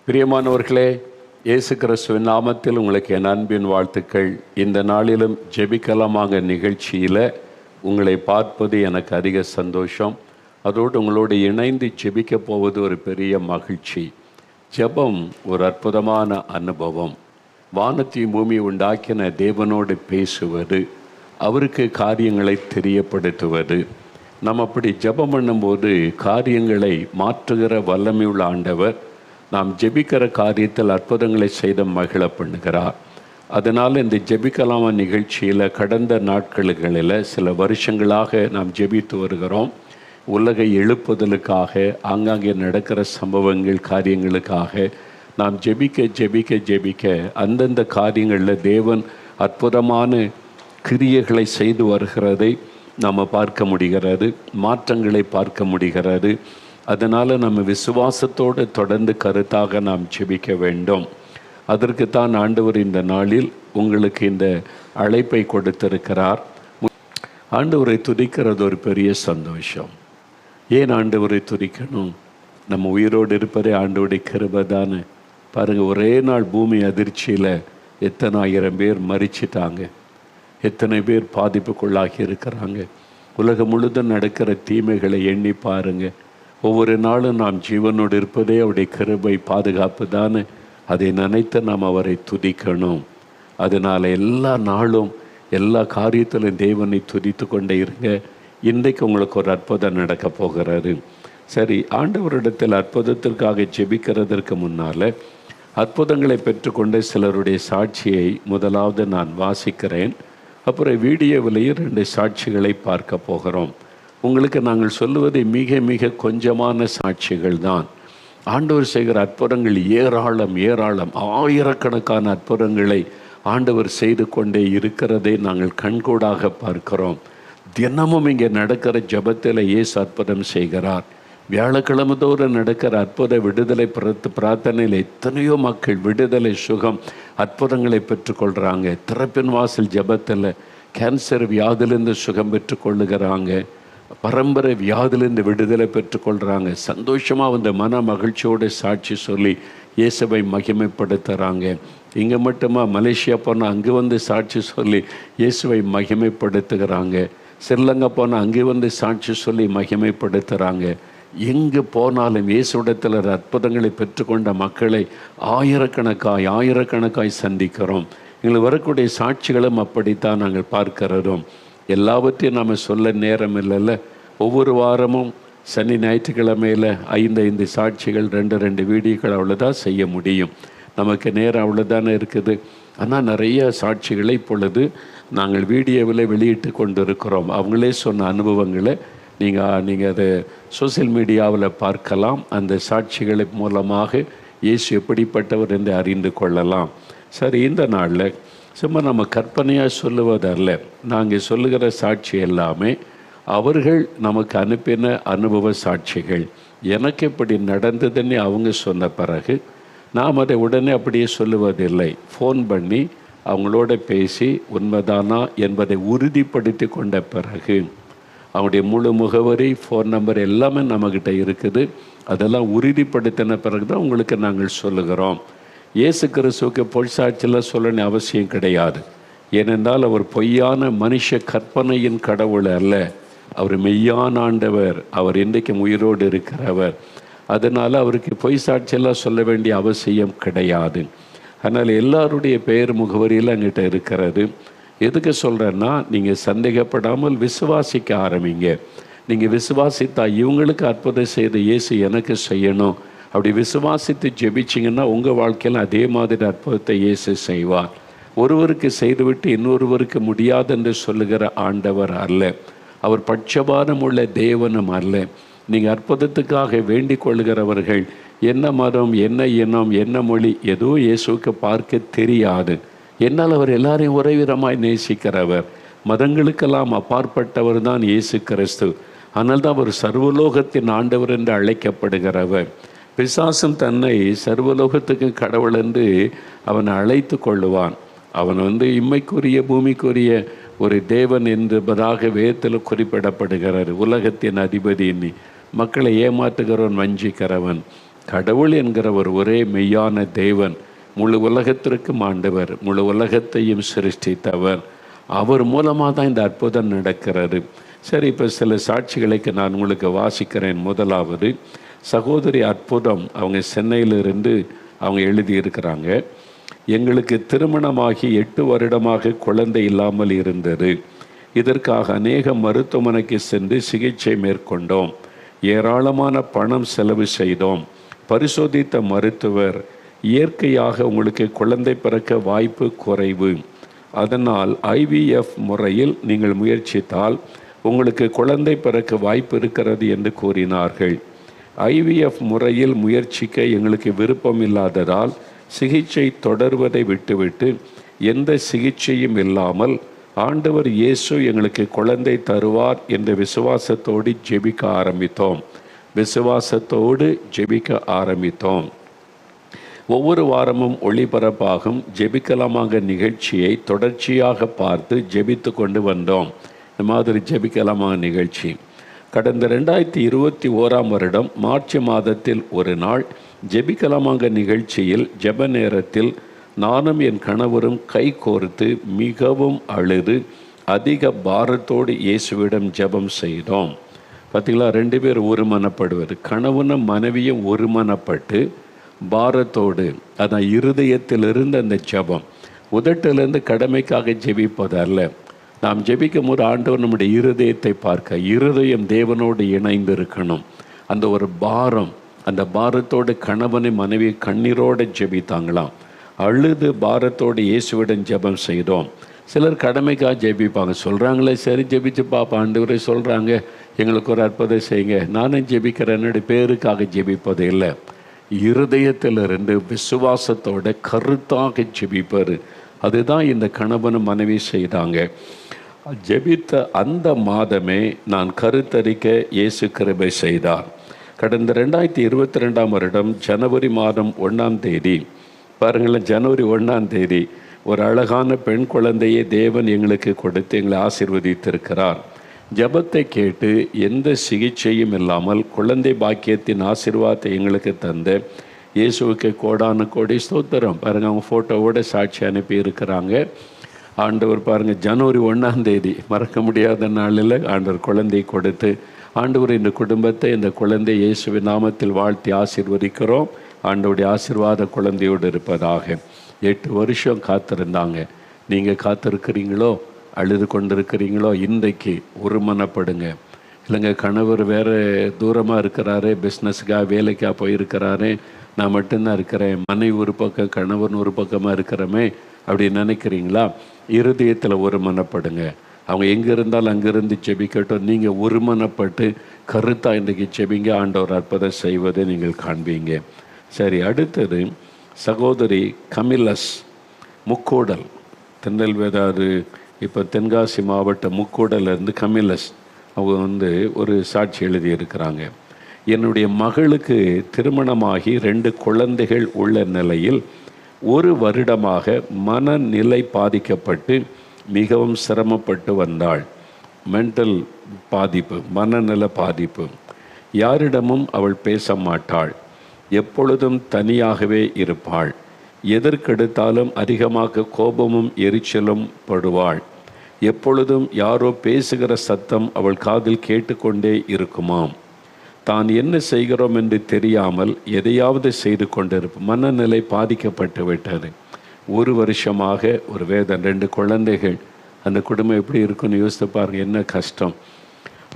பிரியமானவர்களே, இயேசு கிறிஸ்துவின் நாமத்தில் உங்களுக்கு என் அன்பின் வாழ்த்துக்கள். இந்த நாளிலும் ஜெபிக்கலாமாங்க நிகழ்ச்சியில் உங்களை பார்ப்பது எனக்கு அதிக சந்தோஷம். அதோடு உங்களோடு இணைந்து ஜெபிக்க போவது ஒரு பெரிய மகிழ்ச்சி. ஜெபம் ஒரு அற்புதமான அனுபவம். வானத்தையும் பூமி உண்டாக்கின தேவனோடு பேசுவது, அவருக்கு காரியங்களை தெரியப்படுத்துவது. நம்ம அப்படி ஜெபம் பண்ணும்போது காரியங்களை மாற்றுகிற வல்லமையுள்ள ஆண்டவர் நாம் ஜெபிக்கிற காரியத்தில் அற்புதங்களை செய்த மகிழ பண்ணுகிறார். அதனால் இந்த ஜெபிக்கலாமா நிகழ்ச்சியில் கடந்த நாட்களில் சில வருஷங்களாக நாம் ஜெபித்து வருகிறோம். உலகை எழுப்புதலுக்காக, ஆங்காங்கே நடக்கிற சம்பவங்கள் காரியங்களுக்காக நாம் ஜெபிக்க அந்தந்த காரியங்களில் தேவன் அற்புதமான கிரியைகளை செய்து வருகிறதை நாம் பார்க்க முடிகிறது, மாற்றங்களை பார்க்க முடிகிறது. அதனால் நம்ம விசுவாசத்தோடு தொடர்ந்து கருத்தாக நாம் ஜெபிக்க வேண்டும். அதற்குத்தான் ஆண்டவர் இந்த நாளில் உங்களுக்கு இந்த அழைப்பை கொடுத்திருக்கிறார். ஆண்டவரை துதிக்கிறது ஒரு பெரிய சந்தோஷம். ஏன் ஆண்டவரை துதிக்கணும்? நம்ம உயிரோடு இருப்பதே ஆண்டவருடைய கிருபை தானே. பாருங்கள், ஒரே நாள் பூமி அதிர்ச்சியில் எத்தனை ஆயிரம் பேர் மரிச்சிட்டாங்க, எத்தனை பேர் பாதிப்புக்குள்ளாகி இருக்கிறாங்க. உலகம் முழுதும் நடக்கிற தீமைகளை எண்ணி பாருங்கள். ஒவ்வொரு நாளும் நாம் ஜீவனோடு இருப்பதே அவருடைய கிருபை, பாதுகாப்பு தானே. அதை நினைத்து நாம் அவரை துதிக்கணும். அதனால் எல்லா நாளும் எல்லா காரியத்திலும் தேவனை துதித்து கொண்டே இருங்க. இன்றைக்கு உங்களுக்கு ஒரு அற்புதம் நடக்க போகிறாரு. சரி, ஆண்டவரிடத்தில் அற்புதத்திற்காக ஜெபிக்கிறதற்கு முன்னால் அற்புதங்களை பெற்றுக்கொண்ட சிலருடைய சாட்சியை முதலாவது நான் வாசிக்கிறேன். அப்புறம் வீடியோவிலேயே 2 சாட்சிகளை பார்க்க போகிறோம். உங்களுக்கு நாங்கள் சொல்லுவது மிக மிக கொஞ்சமான சாட்சிகள் தான். ஆண்டவர் செய்கிற அற்புதங்கள் ஏராளம், ஆயிரக்கணக்கான அற்புதங்களை ஆண்டவர் செய்து கொண்டே இருக்கிறதை நாங்கள் கண்கூடாக பார்க்கிறோம். தினமும் இங்கே நடக்கிற ஜெபத்தில் இயேசு அற்புதம் செய்கிறார். வியாழக்கிழமை தோறும் நடக்கிற அற்புத விடுதலை பிரார்த்தனையில் எத்தனையோ மக்கள் விடுதலை, சுகம், அற்புதங்களை பெற்றுக்கொள்கிறாங்க. திறப்பின் வாசல் ஜெபத்தில் கேன்சர் வியாதிலிருந்து சுகம் பெற்றுக்கொள்ளுகிறாங்க. பரம்பரை வியாதிலிருந்து விடுதலை பெற்றுக்கொள்கிறாங்க. சந்தோஷமாக அந்த மன மகிழ்ச்சியோடு சாட்சி சொல்லி இயேசுவை மகிமைப்படுத்துகிறாங்க. இங்கே மட்டுமா, மலேசியா போனால் அங்கே வந்து சாட்சி சொல்லி இயேசுவை மகிமைப்படுத்துகிறாங்க. ஸ்ரீலங்கா போனால் அங்கே வந்து சாட்சி சொல்லி மகிமைப்படுத்துகிறாங்க. எங்கே போனாலும் இயேசுடத்தில் அற்புதங்களை பெற்றுக்கொண்ட மக்களை ஆயிரக்கணக்காய் சந்திக்கிறோம். எங்களுக்கு வரக்கூடிய சாட்சிகளும் அப்படித்தான் நாங்கள் பார்க்கிறோம். எல்லாவற்றையும் நாம் சொல்ல நேரம் இல்லைல்ல. ஒவ்வொரு வாரமும் சனி ஞாயிற்றுக்கிழமையில் 5 சாட்சிகள், 2 வீடியோக்கள் அவ்வளோதான் செய்ய முடியும். நமக்கு நேரம் அவ்வளோதானே இருக்குது. ஆனால் நிறைய சாட்சிகளை இப்பொழுது நாங்கள் வீடியோவில் வெளியிட்டு கொண்டு இருக்கிறோம். அவங்களே சொன்ன அனுபவங்களை நீங்கள் அதை சோசியல் மீடியாவில் பார்க்கலாம். அந்த சாட்சிகளை மூலமாக இயேசு எப்படிப்பட்டவர் என்று அறிந்து கொள்ளலாம். சரி, இந்த நாளில் சும்மா நம்ம கற்பனையாக சொல்லுவதல்ல. நாங்கள் சொல்லுகிற சாட்சி எல்லாமே அவர்கள் நமக்கு அனுப்பின அனுபவ சாட்சிகள். எனக்கு இப்படி நடந்ததுன்னு அவங்க சொன்ன பிறகு நாம் அதை உடனே அப்படியே சொல்லுவதில்லை. ஃபோன் பண்ணி அவங்களோட பேசி உண்மைதானா என்பதை உறுதிப்படுத்தி கொண்ட பிறகு, அவங்களுடைய முழு முகவரி, ஃபோன் நம்பர் எல்லாமே நம்மக்கிட்ட இருக்குது. அதெல்லாம் உறுதிப்படுத்தின பிறகு தான் உங்களுக்கு நாங்கள் சொல்லுகிறோம். இயேசு கிறிஸ்துவுக்கு பொய் சாட்சியெல்லாம் சொல்லணும் அவசியம் கிடையாது. ஏனென்றால் அவர் பொய்யான மனுஷ கற்பனையின் கடவுள் அல்ல. அவர் மெய்யான ஆண்டவர். அவர் இன்றைக்கும் உயிரோடு இருக்கிறவர். அதனால் அவருக்கு பொய் சாட்சியெல்லாம் சொல்ல வேண்டிய அவசியம் கிடையாது. அதனால் எல்லாருடைய பெயர் முகவரியில் என்கிட்ட இருக்கிறது. எதுக்கு சொல்கிறேன்னா, நீங்கள் சந்தேகப்படாமல் விசுவாசிக்க ஆரம்பிங்க. நீங்கள் விசுவாசித்தா இவங்களுக்கு அற்புதம் செய்த இயேசு எனக்கு செய்யணும். அப்படி விசுவாசித்து ஜெபிச்சிங்கன்னா உங்கள் வாழ்க்கையில் அதே மாதிரி அற்புதத்தை இயேசு செய்வார். ஒருவருக்கு செய்துவிட்டு இன்னொருவருக்கு முடியாது என்று சொல்லுகிற ஆண்டவர் அல்ல. அவர் பட்சபாதம் உள்ள தேவனும் அல்ல. நீங்கள் அற்புதத்துக்காக வேண்டிக் கொள்கிறவர்கள் என்ன மதம், என்ன இனம், என்ன மொழி, ஏதோ இயேசுக்கு பார்க்க தெரியாது. என்னால் அவர் எல்லாரையும் ஒரே விதமாய் நேசிக்கிறவர். மதங்களுக்கெல்லாம் அப்பாற்பட்டவர் தான் இயேசு கிறிஸ்து. ஆனால் தான் அவர் சர்வலோகத்தின் ஆண்டவர் என்று அழைக்கப்படுகிறவர். பிசாசும் தன்னை சர்வலோகத்துக்கு கடவுள் என்று அவனை அழைத்து கொள்ளுவான். அவன் இம்மைக்குரிய பூமிக்குரிய ஒரு தேவன் என்பதாக வேதத்தில் குறிப்பிடப்படுகிறார். உலகத்தின் அதிபதி எண்ணி மக்களை ஏமாற்றுகிறவன், வஞ்சிக்கிறவன். கடவுள் என்கிறவர் ஒரே மெய்யான தேவன், முழு உலகத்திற்கும் ஆண்டவர், முழு உலகத்தையும் சிருஷ்டித்தவர். அவர் மூலமாக தான் இந்த அற்புதம் நடக்கிறது. சரி, இப்போ சில சாட்சிகளுக்கு நான் உங்களுக்கு வாசிக்கிறேன். முதலாவது சகோதரி அற்புதம், அவங்க சென்னையிலிருந்து அவங்க எழுதியிருக்கிறாங்க. எங்களுக்கு திருமணமாகி 8 வருடமாக குழந்தை இல்லாமல் இருந்தது. இதற்காக அநேக மருத்துவமனைக்கு சென்று சிகிச்சை மேற்கொண்டோம். ஏராளமான பணம் செலவு செய்தோம். பரிசோதித்த மருத்துவர், இயற்கையாக உங்களுக்கு குழந்தை பிறக்க வாய்ப்பு குறைவு, அதனால் IVF முறையில் நீங்கள் முயற்சித்தால் உங்களுக்கு குழந்தை பிறக்க வாய்ப்பு இருக்கிறது என்று கூறினார்கள். IVF முறையில் முயற்சிக்க எங்களுக்கு விருப்பம் இல்லாததால் சிகிச்சை தொடர்வதை விட்டுவிட்டு எந்த சிகிச்சையும் இல்லாமல் ஆண்டவர் இயேசு எங்களுக்கு குழந்தை தருவார் என்ற விசுவாசத்தோடு ஜெபிக்க ஆரம்பித்தோம். ஒவ்வொரு வாரமும் ஒளிபரப்பாகும் ஜெபிக்கலாமாக நிகழ்ச்சியை தொடர்ச்சியாக பார்த்து ஜெபித்து கொண்டு வந்தோம். இந்த மாதிரி ஜெபிக்கலாமாக நிகழ்ச்சி கடந்த 2021 வருடம் மார்ச் மாதத்தில் ஒரு நாள் ஜெபிக்கலாமாக நிகழ்ச்சியில் ஜெப நேரத்தில் நானும் என் கணவரும் கை கோர்த்து மிகவும் அழுது அதிக பாரத்தோடு இயேசுவிடம் ஜெபம் செய்தோம். பார்த்திங்களா, 2 பேர் ஒருமனப்படுவது, கணவனும் மனைவியும் ஒருமனப்பட்டு பாரத்தோடு, அதான் இருதயத்திலிருந்து அந்த ஜெபம், உதட்டிலிருந்து கடமைக்காக ஜெபிப்பதல்ல. நாம் ஜெபிக்கும் ஒரு ஆண்டவர் நம்முடைய இருதயத்தை பார்க்க, இருதயம் தேவனோடு இணைந்து இருக்கணும். அந்த ஒரு பாரம், அந்த பாரத்தோடு கணவனை மனைவி கண்ணீரோடு ஜெபித்தாங்களாம். அழுது பாரத்தோடு இயேசுவிடம் ஜெபம் செய்தோம். சிலர் கடமைக்காக ஜெபிப்பாங்க, சொல்கிறாங்களே சரி ஜெபிச்சு பாப்பா, ஆண்டவரே சொல்கிறாங்க எங்களுக்கு ஒரு அற்புதம் செய்யுங்க, நானும் ஜெபிக்கிறேன், என்னுடைய பேருக்காக ஜெபிப்பது இல்லை. இருதயத்திலிருந்து விசுவாசத்தோட கருத்தாக ஜெபிப்பார். அதுதான் இந்த கணவனும் மனைவி செய்தாங்க. ஜெபித்த அந்த மாதமே நான் கருத்தரிக்க இயேசு கிருபை செய்தார். கடந்த 2022 வருடம் ஜனவரி மாதம் 1ஆம் தேதி, பாருங்களேன், ஜனவரி 1ஆம் தேதி ஒரு அழகான பெண் குழந்தையை தேவன் எங்களுக்கு கொடுத்து எங்களை ஆசீர்வதித்திருக்கிறார். ஜெபத்தை கேட்டு எந்த சிகிச்சையும் இல்லாமல் குழந்தை பாக்கியத்தின் ஆசீர்வாதத்தை எங்களுக்கு தந்த இயேசுவுக்கு கோடான கோடி ஸ்தோத்திரம். பாருங்கள், அவங்க ஃபோட்டோவோட சாட்சி அனுப்பி இருக்கிறாங்க. ஆண்டவர் பாருங்கள், ஜனவரி 1ஆம் தேதி மறக்க முடியாத நாளில் ஆண்டவர் குழந்தை கொடுத்து, ஆண்டவர் இந்த குடும்பத்தை, இந்த குழந்தை இயேசுவின் நாமத்தில் வாழ்த்தி ஆசீர்வதிக்கிறோம். ஆண்டவருடைய ஆசீர்வாத குழந்தையோடு இருப்பதாக. 8 வருஷம் காத்திருந்தாங்க. நீங்கள் காத்திருக்கிறீங்களோ, அழுது கொண்டிருக்கிறீங்களோ, இன்றைக்கு ஒருமனப்படுங்க. இல்லைங்க, கணவர் வேறு தூரமாக இருக்கிறாரு, பிஸ்னஸுக்காக வேலைக்காக போயிருக்கிறாரு, நான் மட்டும்தான் இருக்கிறேன், மனைவி ஒரு பக்கம் கணவன் ஒரு பக்கமாக இருக்கிறோமே அப்படி நினைக்கிறீங்களா? இருதயத்தில் ஒருமனப்படுங்க. அவங்க எங்கே இருந்தாலும் அங்கேருந்து ஜெபிக்கட்டும். நீங்கள் ஒருமனப்பட்டு கருத்தாக இன்றைக்கு ஜெபிங்க. ஆண்டவர் அற்புதம் செய்வதை நீங்கள் காண்பீங்க. சரி, அடுத்தது சகோதரி கமிலஸ், முக்கூடல், திருநெல்வேலி, இப்போ தென்காசி மாவட்டம் முக்கூடலேருந்து கமிலஸ் அவங்க ஒரு சாட்சி எழுதியிருக்கிறாங்க. என்னுடைய மகளுக்கு திருமணமாகி 2 குழந்தைகள் உள்ள நிலையில் 1 வருடமாக மனநிலை பாதிக்கப்பட்டு மிகவும் சிரமப்பட்டு வந்தாள். மென்டல் பாதிப்பு, மனநல பாதிப்பு. யாரிடமும் அவள் பேச மாட்டாள். எப்பொழுதும் தனியாகவே இருப்பாள். எதற்கெடுத்தாலும் அதிகமாக கோபமும் எரிச்சலும் படுவாள். எப்பொழுதும் யாரோ பேசுகிற சத்தம் அவள் காதில் கேட்டுக்கொண்டே இருக்குமாம். தான் என்ன செய்கிறோம் என்று தெரியாமல் எதையாவது செய்து கொண்டிருப்போம். மனநிலை பாதிக்கப்பட்டு விட்டது. 1 வருஷமாக ஒரு வேதனை. 2 குழந்தைகள். அந்த குடும்பம் எப்படி இருக்குன்னு யோசித்து பாருங்கள், என்ன கஷ்டம்.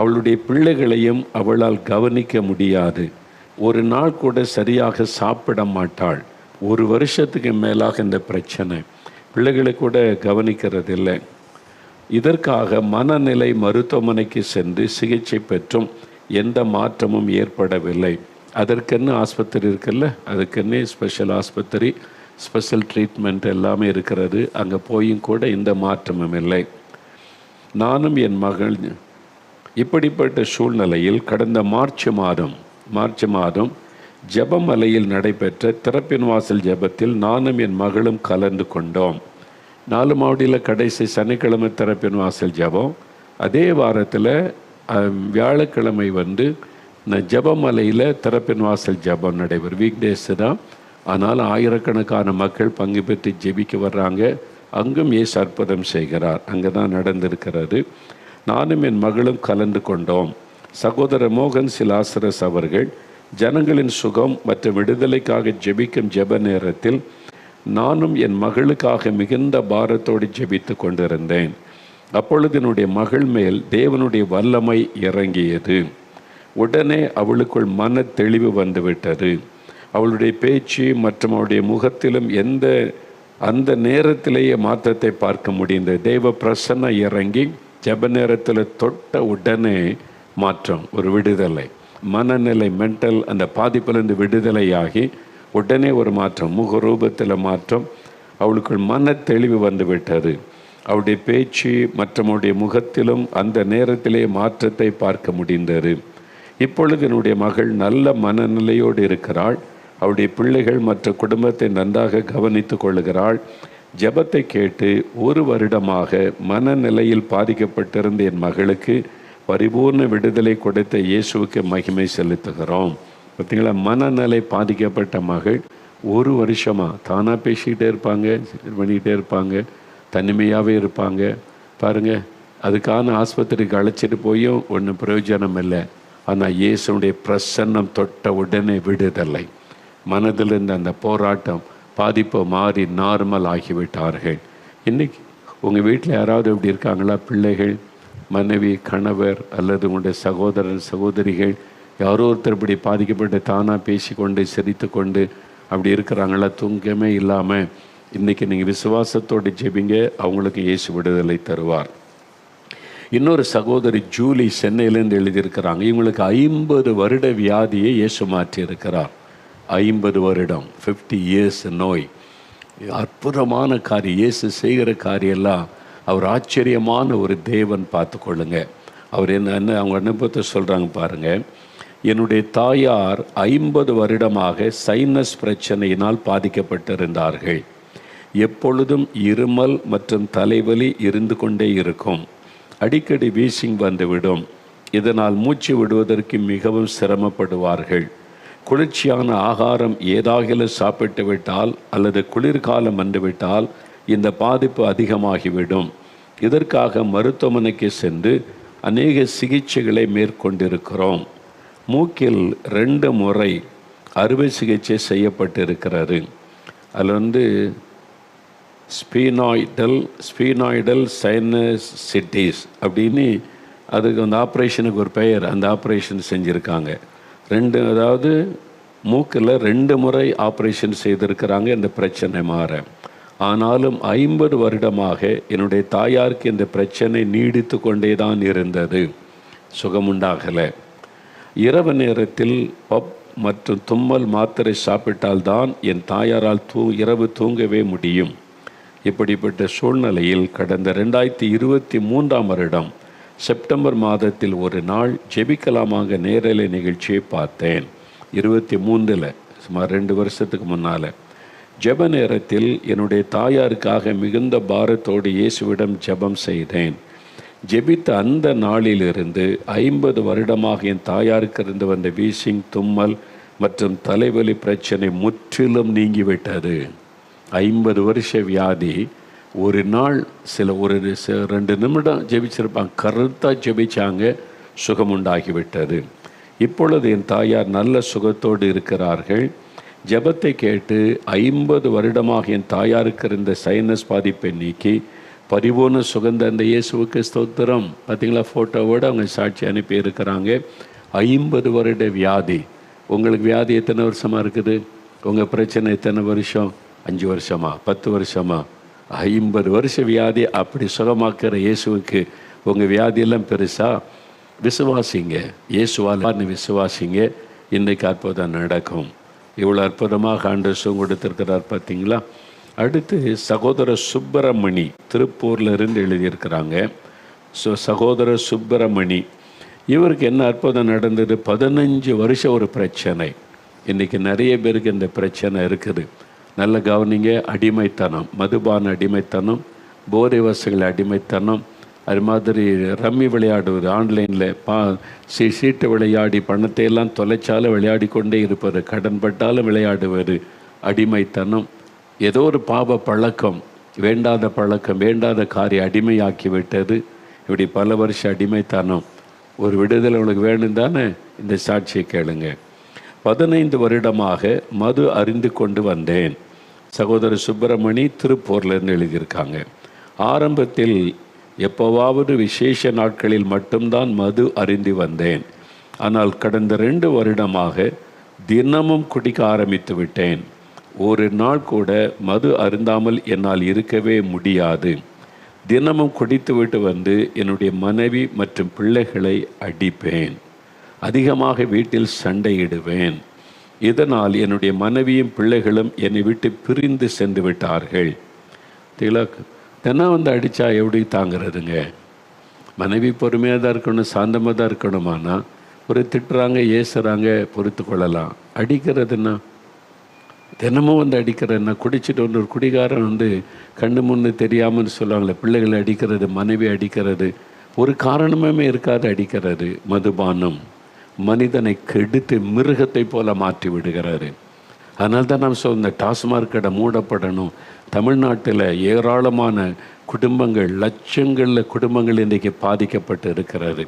அவளுடைய பிள்ளைகளையும் அவளால் கவனிக்க முடியாது. ஒரு நாள் கூட சரியாக சாப்பிட மாட்டாள். 1 வருஷத்துக்கு மேலாக இந்த பிரச்சனை. பிள்ளைகளை கூட கவனிக்கிறது இல்லை. இதற்காக மனநிலை மருத்துவமனைக்கு சென்று சிகிச்சை பெற்றும் எந்த மாற்றமும் ஏற்படவில்லை. அதற்கென்னு ஆஸ்பத்திரி இருக்குல்ல, அதுக்கென்னே ஸ்பெஷல் ஆஸ்பத்திரி, ஸ்பெஷல் ட்ரீட்மெண்ட் எல்லாமே இருக்கிறது. அங்கே போயும் கூட எந்த மாற்றமும் இல்லை. நானும் என் மகள் இப்படிப்பட்ட சூழ்நிலையில் கடந்த மார்ச் மாதம் ஜெபமலையில் நடைபெற்ற திறப்பின் வாசல் ஜெபத்தில் நானும் என் மகளும் கலந்து கொண்டோம். 4 மாவடியில் கடைசி சனிக்கிழமை திறப்பின் வாசல் ஜெபம். அதே வாரத்தில் வியாழக்கிழமை இந்த ஜெபமலையில் திறப்பின் வாசல் ஜெபம் நடைபெறும். வீக் டேஸ் தான், ஆனாலும் ஆயிரக்கணக்கான மக்கள் பங்கு பெற்று ஜெபிக்க வர்றாங்க. அங்கும் இயேசு அற்புதம் செய்கிறார். அங்கே தான் நடந்திருக்கிறது. நானும் என் மகளும் கலந்து கொண்டோம். சகோதரர் மோகன் சிலாசரஸ் அவர்கள் ஜனங்களின் சுகம் மற்றும் விடுதலைக்காக ஜெபிக்கும் ஜெப நேரத்தில் நானும் என் மகளுக்காக மிகுந்த பாரத்தோடு ஜெபித்து கொண்டிருந்தேன். அப்பொழுது என்னுடைய மகள் மேல் தேவனுடைய வல்லமை இறங்கியது. உடனே அவளுக்குள் மன தெளிவு வந்துவிட்டது. அவளுடைய பேச்சு மற்றும் அவளுடைய முகத்திலும் அந்த நேரத்திலேயே மாற்றத்தை பார்க்க முடிந்தது. தேவ பிரசன்னம் இறங்கி ஜெப நேரத்தில் தொட்ட உடனே மாற்றம், ஒரு விடுதலை, மனநிலை, மென்டல் அந்த பாதிப்பிலிருந்து விடுதலையாகி உடனே ஒரு மாற்றம், முகரூபத்தில் மாற்றம். அவளுக்குள் மன தெளிவு வந்து விட்டது. அவளுடைய பேச்சு மற்றும் அவளுடைய முகத்திலும் அந்த நேரத்திலே மாற்றத்தை பார்க்க முடிந்தது. இப்பொழுது என்னுடைய மகள் நல்ல மனநிலையோடு இருக்கிறாள். அவருடைய பிள்ளைகள் மற்ற குடும்பத்தை நன்றாக கவனித்து கொள்ளுகிறாள். ஜெபத்தை கேட்டு 1 வருடமாக மனநிலையில் பாதிக்கப்பட்டிருந்த என் மகளுக்கு பரிபூர்ண விடுதலை கொடுத்த இயேசுவுக்கு மகிமை செலுத்துகிறோம். பார்த்தீங்களா, மனநிலை பாதிக்கப்பட்ட மகள் 1 வருஷமாக தானாக பேசிக்கிட்டே இருப்பாங்க, பண்ணிக்கிட்டே இருப்பாங்க, தனிமையாகவே இருப்பாங்க. பாருங்கள், அதுக்கான ஆஸ்பத்திரிக்கு அழைச்சிட்டு போயும் ஒன்றும் பிரயோஜனம் இல்லை. ஆனால் இயேசுடைய பிரசன்னம் தொட்ட உடனே விடுதலை, மனதில் இருந்த அந்த போராட்டம், பாதிப்பு மாறி நார்மல் ஆகிவிட்டார்கள். இன்றைக்கி உங்கள் வீட்டில் யாராவது இப்படி இருக்காங்களா? பிள்ளைகள், மனைவி, கணவர் அல்லது உங்களுடைய சகோதரர் சகோதரிகள் யாரோ ஒருத்தர் இப்படி பாதிக்கப்பட்டு தானாக பேசிக்கொண்டு சிரித்து கொண்டு அப்படி இருக்கிறாங்களா? தூங்கமே இல்லாமல் இன்றைக்கி நீங்கள் விசுவாசத்தோடு ஜெபிங்க, அவங்களுக்கு இயேசு விடுதலை தருவார். இன்னொரு சகோதரி ஜூலி சென்னையிலேருந்து எழுதியிருக்கிறாங்க. இவங்களுக்கு 50 வருட வியாதியை இயேசு மாற்றி இருக்கிறார். 50 வருடம், 50 இயர்ஸ் நோய். அற்புதமான காரியம், இயேசு செய்கிற காரியெல்லாம் அவர் ஆச்சரியமான ஒரு தேவன். பார்த்து கொள்ளுங்க. அவர் என்ன அவங்க அனுபவத்தை சொல்கிறாங்க பாருங்கள். என்னுடைய தாயார் 50 வருடமாக சைனஸ் பிரச்சனையினால் பாதிக்கப்பட்டிருந்தார்கள். எப்பொழுதும் இருமல் மற்றும் தலைவலி இருந்து கொண்டே இருக்கும். அடிக்கடி வீசிங் வந்துவிடும். இதனால் மூச்சு விடுவதற்கு மிகவும் சிரமப்படுவார்கள். குளிர்ச்சியான ஆகாரம் ஏதாகிலும் சாப்பிட்டு விட்டால் அல்லது குளிர்காலம் வந்துவிட்டால் இந்த பாதிப்பு அதிகமாகிவிடும். இதற்காக மருத்துவமனைக்கு சென்று அநேக சிகிச்சைகளை மேற்கொண்டிருக்கிறோம். மூக்கில் 2 முறை அறுவை சிகிச்சை செய்யப்பட்டிருக்கிறது. அதில் ஸ்பீனாய்டல் சைனசிட்டிஸ் அப்படின்னு அதுக்கு அந்த ஆப்ரேஷனுக்கு ஒரு பெயர். அந்த ஆப்ரேஷன் செஞ்சுருக்காங்க. அதாவது மூக்கில் 2 முறை ஆப்ரேஷன் செய்திருக்கிறாங்க இந்த பிரச்சனை மாற. ஆனாலும் 50 வருடமாக என்னுடைய தாயாருக்கு இந்த பிரச்சனை நீடித்து கொண்டே தான் இருந்தது, சுகமுண்டாகலை. இரவு நேரத்தில் பப் மற்றும் தும்மல் மாத்திரை சாப்பிட்டால்தான் என் தாயாரால் இரவு தூங்கவே முடியும். இப்படிப்பட்ட சூழ்நிலையில் கடந்த 2023ஆம் வருடம் செப்டம்பர் மாதத்தில் ஒரு நாள் ஜெபிக்கலாமாக நேரலை நிகழ்ச்சியை பார்த்தேன். 23 சுமார் 2 வருஷத்துக்கு முன்னால் ஜெப நேரத்தில் என்னுடைய தாயாருக்காக மிகுந்த பாரத்தோடு இயேசுவிடம் ஜெபம் செய்தேன். ஜெபித்த அந்த நாளிலிருந்து 50 வருடமாக என் தாயாருக்கு இருந்து வந்த வீசிங், தும்மல் மற்றும் தலைவலி பிரச்சனை முற்றிலும் நீங்கிவிட்டது. 50 வருஷ வியாதி. ஒரு நாள் ஒரு 2 நிமிடம் ஜெபிச்சிருப்பாங்க, கருத்தாக ஜெபிச்சாங்க, சுகமுண்டாகிவிட்டது. இப்பொழுது என் தாயார் நல்ல சுகத்தோடு இருக்கிறார்கள். ஜெபத்தை கேட்டு 50 வருடமாக என் தாயாருக்கு இருந்த சைனஸ் பாதிப்பை நீக்கி பரிபூர்ண சுகந்த அந்த இயேசுவுக்கு ஸ்தோத்திரம். பார்த்தீங்களா, ஃபோட்டோவோடு அவங்க சாட்சி அனுப்பி இருக்கிறாங்க. 50 வருட வியாதி. உங்களுக்கு வியாதி எத்தனை வருஷமாக இருக்குது? உங்கள் பிரச்சனை எத்தனை வருஷம்? 5 வருஷமா? 10 வருஷமா? 50 வருஷ வியாதி அப்படி சுகமாக்குற இயேசுவுக்கு உங்கள் வியாதியெல்லாம் பெருசா? விசுவாசிங்க, இயேசுவால் விசுவாசிங்க, இன்றைக்கு அற்புதம் நடக்கும். இவ்வளோ அற்புதமாக ஆண்டவர் சுகம் கொடுத்துருக்கிறார் பார்த்தீங்களா. அடுத்து சகோதரர் சுப்பிரமணி திருப்பூரில் இருந்து எழுதியிருக்கிறாங்க. சகோதரர் சுப்பிரமணி, இவருக்கு என்ன அற்புதம் நடந்தது? 15 வருஷம் ஒரு பிரச்சனை. இன்றைக்கி நிறைய பேருக்கு இந்த பிரச்சனை இருக்குது. நல்ல கவனிங்க. அடிமைத்தனம், மதுபான அடிமைத்தனம், போதை வசதிகள் அடிமைத்தனம், அது மாதிரி ரம்மி விளையாடுவது, ஆன்லைனில் சீட்டு விளையாடி பணத்தை எல்லாம் தொலைச்சாலும் விளையாடி கொண்டே இருப்பது, கடன்பட்டாலும் விளையாடுவது, அடிமைத்தனம், ஏதோ ஒரு பாவ பழக்கம், வேண்டாத பழக்கம், வேண்டாத காரியம் அடிமையாக்கி விட்டது. இப்படி பல வருஷம் அடிமைத்தனம். ஒரு விடுதலை உனக்கு வேணும் தானே? இந்த சாட்சியை கேளுங்க. 15 வருடமாக மது அறிந்து கொண்டு வந்தேன். சகோதரர் சுப்பிரமணி திருப்பூர்லேருந்து எழுதியிருக்காங்க. ஆரம்பத்தில் எப்போவாவது விசேஷ நாட்களில் மட்டும்தான் மது அருந்தி வந்தேன். ஆனால் கடந்த 2 வருடமாக தினமும் குடிக்க ஆரம்பித்து விட்டேன். ஒரு நாள் கூட மது அருந்தாமல் என்னால் இருக்கவே முடியாது. தினமும் குடித்து விட்டு வந்து என்னுடைய மனைவி மற்றும் பிள்ளைகளை அடிப்பேன். அதிகமாக வீட்டில் சண்டையிடுவேன். இதனால் என்னுடைய மனைவியும் பிள்ளைகளும் என்னை விட்டு பிரிந்து சென்று விட்டார்கள். தினம் வந்து அடித்தா எப்படி தாங்கிறதுங்க? மனைவி பொறுமையாக தான் இருக்கணும், சாந்தமாக தான் இருக்கணுமானா ஒரு திட்டுறாங்க, ஏசுகிறாங்க, பொறுத்து கொள்ளலாம். அடிக்கிறதுன்னா தினமும் வந்து அடிக்கிறேன்னா, குடிச்சிட்டு வந்து ஒரு குடிகாரன் வந்து கண்ணு முன்னு தெரியாமல் சொல்லுவாங்களே, பிள்ளைகளை அடிக்கிறது, மனைவி அடிக்கிறது, ஒரு காரணமே இருக்காது அடிக்கிறது. மதுபானம் மனிதனை கெடுத்து மிருகத்தை போல மாற்றி விடுகிறாரு. அதனால தான் நாம் இந்த டாஸ்மாக் கடை மூடப்படணும். தமிழ்நாட்டில் ஏராளமான குடும்பங்கள், லட்சங்களில் குடும்பங்கள் இன்றைக்கி பாதிக்கப்பட்டு இருக்கிறது.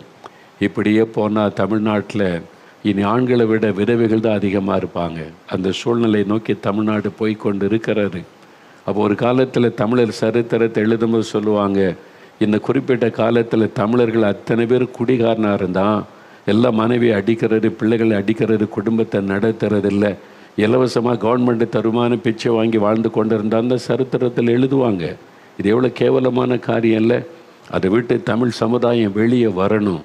இப்படியே போனால் தமிழ்நாட்டில் இனி ஆண்களை விட விதவைகள் தான் அதிகமாக இருப்பாங்க. அந்த சூழ்நிலை நோக்கி தமிழ்நாடு போய்கொண்டு இருக்கிறது. அப்போ ஒரு காலத்தில் தமிழர் சரித்திரத்தை எழுதும்போது சொல்லுவாங்க, இந்த குறிப்பிட்ட காலத்தில் தமிழர்கள் அத்தனை பேர் குடிகாரனாக இருந்தால் எல்லாம் மனைவி அடிக்கிறது, பிள்ளைகளை அடிக்கிறது, குடும்பத்தை நடத்துறது இல்லை, இலவசமாக கவர்மெண்ட்டு தருமான பிச்சை வாங்கி வாழ்ந்து கொண்டு இருந்தால் அந்த சரித்திரத்தில் எழுதுவாங்க. இது எவ்வளோ கேவலமான காரியம் இல்லை? அதை விட்டு தமிழ் சமுதாயம் வெளியே வரணும்.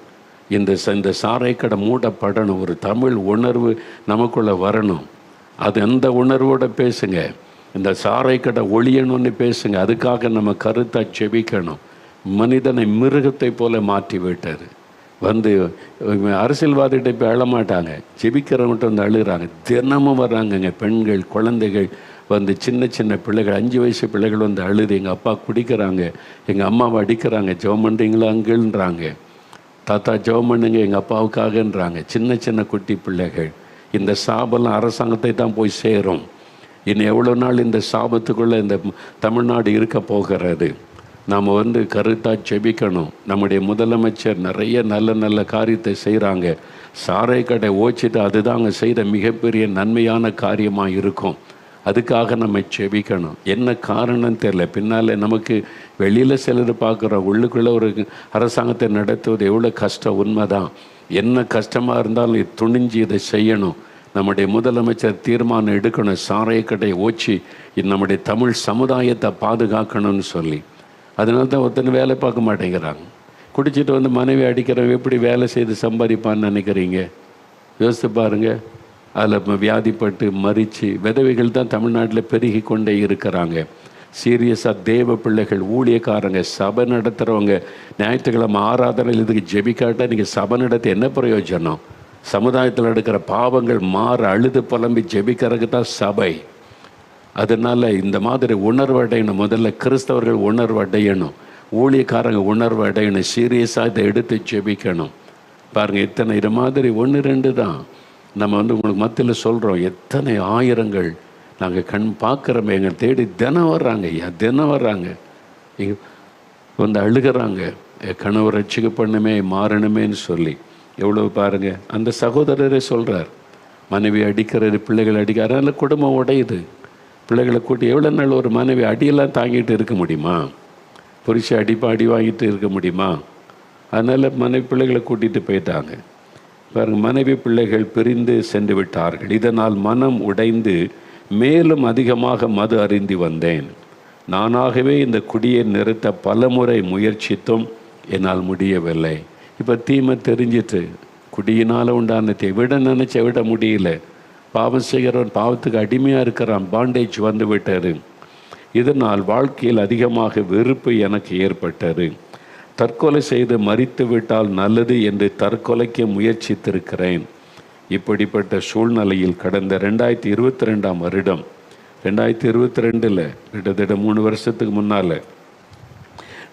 இந்த சாராய்க்கடை மூடப்படணும். ஒரு தமிழ் உணர்வு நமக்குள்ளே வரணும். அது அந்த உணர்வோடு பேசுங்க. இந்த சாராய்க்கடை ஒழியணும்னு பேசுங்க. அதுக்காக நம்ம கருத்தாக ஜெபிக்கணும். மனிதனை மிருகத்தை போல மாற்றி விட்டார். வந்து அரசியல்வாதிகிட்ட இப்போ அழமாட்டாங்க, ஜெபிக்கிறவங்கள்ட்ட வந்து அழுகிறாங்க. தினமும் வர்றாங்கங்க பெண்கள், குழந்தைகள் வந்து, சின்ன சின்ன பிள்ளைகள், 5 வயசு பிள்ளைகள் வந்து அழுது, எங்கள் அப்பா குடிக்கிறாங்க, எங்கள் அம்மாவை அடிக்கிறாங்க, ஜெபம் பண்ணுறீங்களா அங்கிள்ன்றாங்க, தாத்தா ஜெபம் பண்ணுங்க எங்கள் அப்பாவுக்காகன்றாங்க. சின்ன சின்ன குட்டி பிள்ளைகள். இந்த சாபெல்லாம் அரசாங்கத்தை தான் போய் சேரும். இன்னும் எவ்வளோ நாள் இந்த சாபத்துக்குள்ளே இந்த தமிழ்நாடு இருக்க போகிறது? நாம் வந்து கருத்தாக ஜெபிக்கணும். நம்முடைய முதலமைச்சர் நிறைய நல்ல நல்ல காரியத்தை செய்கிறாங்க. சாரை கடை ஓச்சிட்டு அதுதாங்க செய்கிற மிகப்பெரிய நன்மையான காரியமாக இருக்கும். அதுக்காக நம்ம ஜெபிக்கணும். என்ன காரணம் தெரியல. பின்னால் நமக்கு வெளியில் சிலர் பார்க்குறோம், உள்ளுக்குள்ளே ஒரு அரசாங்கத்தை நடத்துவது எவ்வளோ கஷ்டம். உண்மைதான். என்ன கஷ்டமாக இருந்தாலும் துணிஞ்சு இதை செய்யணும். நம்முடைய முதலமைச்சர் தீர்மானம் எடுக்கணும், சாரை கடை ஓச்சி நம்முடைய தமிழ் சமுதாயத்தை பாதுகாக்கணும்னு சொல்லி. அதனால தான் ஒருத்தனை வேலை பார்க்க மாட்டேங்கிறாங்க. குடிச்சிட்டு வந்து மனைவி அடிக்கிறவன் எப்படி வேலை செய்து சம்பாதிப்பான்னு நினைக்கிறீங்க? யோசித்து பாருங்கள். அதில் வியாதிப்பட்டு மறித்து விதவைகள் தான் தமிழ்நாட்டில் பெருகி கொண்டே இருக்கிறாங்க. சீரியஸாக தேவ பிள்ளைகள், ஊழியக்காரங்க, சபை நடத்துகிறவங்க, ஞாயிற்றுக்கிழமை ஆராதனையில் இதுக்கு ஜெபிக்காட்டா நீங்கள் சபை நடத்த என்ன பிரயோஜனம்? சமுதாயத்தில் நடக்கிற பாவங்கள் மாற அழுது புலம்பி ஜெபிக்கிறதுக்கு தான் சபை. அதனால் இந்த மாதிரி உணர்வு அடையணும். முதல்ல கிறிஸ்தவர்கள் உணர்வு அடையணும், ஊழியக்காரங்க உணர்வு அடையணும், சீரியஸாக இதை எடுத்து ஜெபிக்கணும். பாருங்கள், இத்தனை இது மாதிரி 1-2 தான் நம்ம வந்து உங்களுக்கு மத்தியில் சொல்கிறோம். எத்தனை ஆயிரங்கள் நாங்கள் பார்க்குறோமே, எங்கள் தேடி தினம் வர்றாங்க. தினம் வர்றாங்க, இங்கே வந்து அழுகிறாங்க, கணவர் ரட்சிக்க பண்ணுமே, மாறணுமேன்னு சொல்லி. எவ்வளோ பாருங்கள். அந்த சகோதரரே சொல்கிறார், மனைவி அடிக்கிறது, பிள்ளைகள் அடிக்கிறார், அதனால் குடும்பம் உடையுது. பிள்ளைகளை கூட்டி எவ்வளோ நாள் ஒரு மனைவி அடியெல்லாம் தாங்கிட்டு இருக்க முடியுமா? புரிச்சு அடி வாங்கிட்டு இருக்க முடியுமா? அதனால் மனைவி பிள்ளைகளை கூட்டிகிட்டு போயிட்டாங்க. பாருங்கள், மனைவி பிள்ளைகள் பிரிந்து சென்று விட்டார்கள். இதனால் மனம் உடைந்து மேலும் அதிகமாக மது அருந்தி வந்தேன். நானாகவே இந்த குடியை நிறுத்த பலமுறை முயற்சித்தும் என்னால் முடியவில்லை. இப்போ தீமை தெரிஞ்சிட்டு குடியினால் உண்டான விட நினச்ச விட முடியல. பாவம் செய்கிறவன் பாவத்துக்கு அடிமையாக இருக்கிறான், பாண்டேஜ் வந்து விட்டார். இதனால் வாழ்க்கையில் அதிகமாக வெறுப்பு எனக்கு ஏற்பட்டது. தற்கொலை செய்து மரித்து விட்டால் நல்லது என்று தற்கொலைக்கு முயற்சித்திருக்கிறேன். இப்படிப்பட்ட சூழ்நிலையில் கடந்த 2022 வருடம், 2022 கிட்டத்தட்ட 3 வருஷத்துக்கு முன்னால்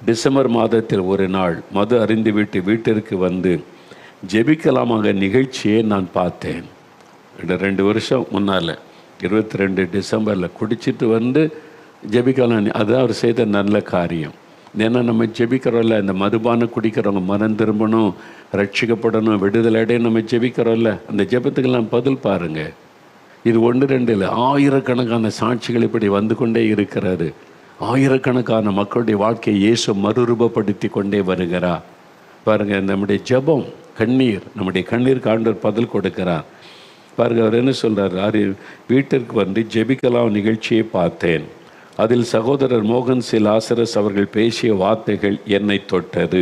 டிசம்பர் மாதத்தில் ஒரு நாள் மது அருந்திவிட்டு வீட்டிற்கு வந்து ஜெபிக்கலாமாக நிகழ்ச்சியை நான் பார்த்தேன். 2 வருஷம் முன்னால் 22 டிசம்பரில் குடிச்சிட்டு வந்து ஜெபிக்கலாம். அதுதான் அவர் செய்த நல்ல காரியம். ஏன்னா நம்ம ஜெபிக்கிறோம்ல, இந்த மதுபானம் குடிக்கிறவங்க மனம் திரும்பணும், ரட்சிக்கப்படணும், விடுதலை அடைய நம்ம ஜெபிக்கிறோம்ல, அந்த ஜெபத்துக்கெல்லாம் பதில் பாருங்கள். இது 1 2 இல்லை, ஆயிரக்கணக்கான சாட்சிகள் இப்படி வந்து கொண்டே இருக்கிறது. ஆயிரக்கணக்கான மக்களுடைய வாழ்க்கையை இயேசு மறுரூபப்படுத்தி கொண்டே வருகிறார். பாருங்கள், நம்முடைய ஜெபம் கண்ணீர், நம்முடைய கண்ணீருக்கு ஆண்டவர் பதில் கொடுக்கிறார். பாருங்கள், அவர் என்ன சொல்கிறார், வீட்டிற்கு வந்து ஜெபிக்கலாம் நிகழ்ச்சியை பார்த்தேன். அதில் சகோதரர் மோகன் சி லாசரஸ் அவர்கள் பேசிய வார்த்தைகள் என்னை தொட்டது.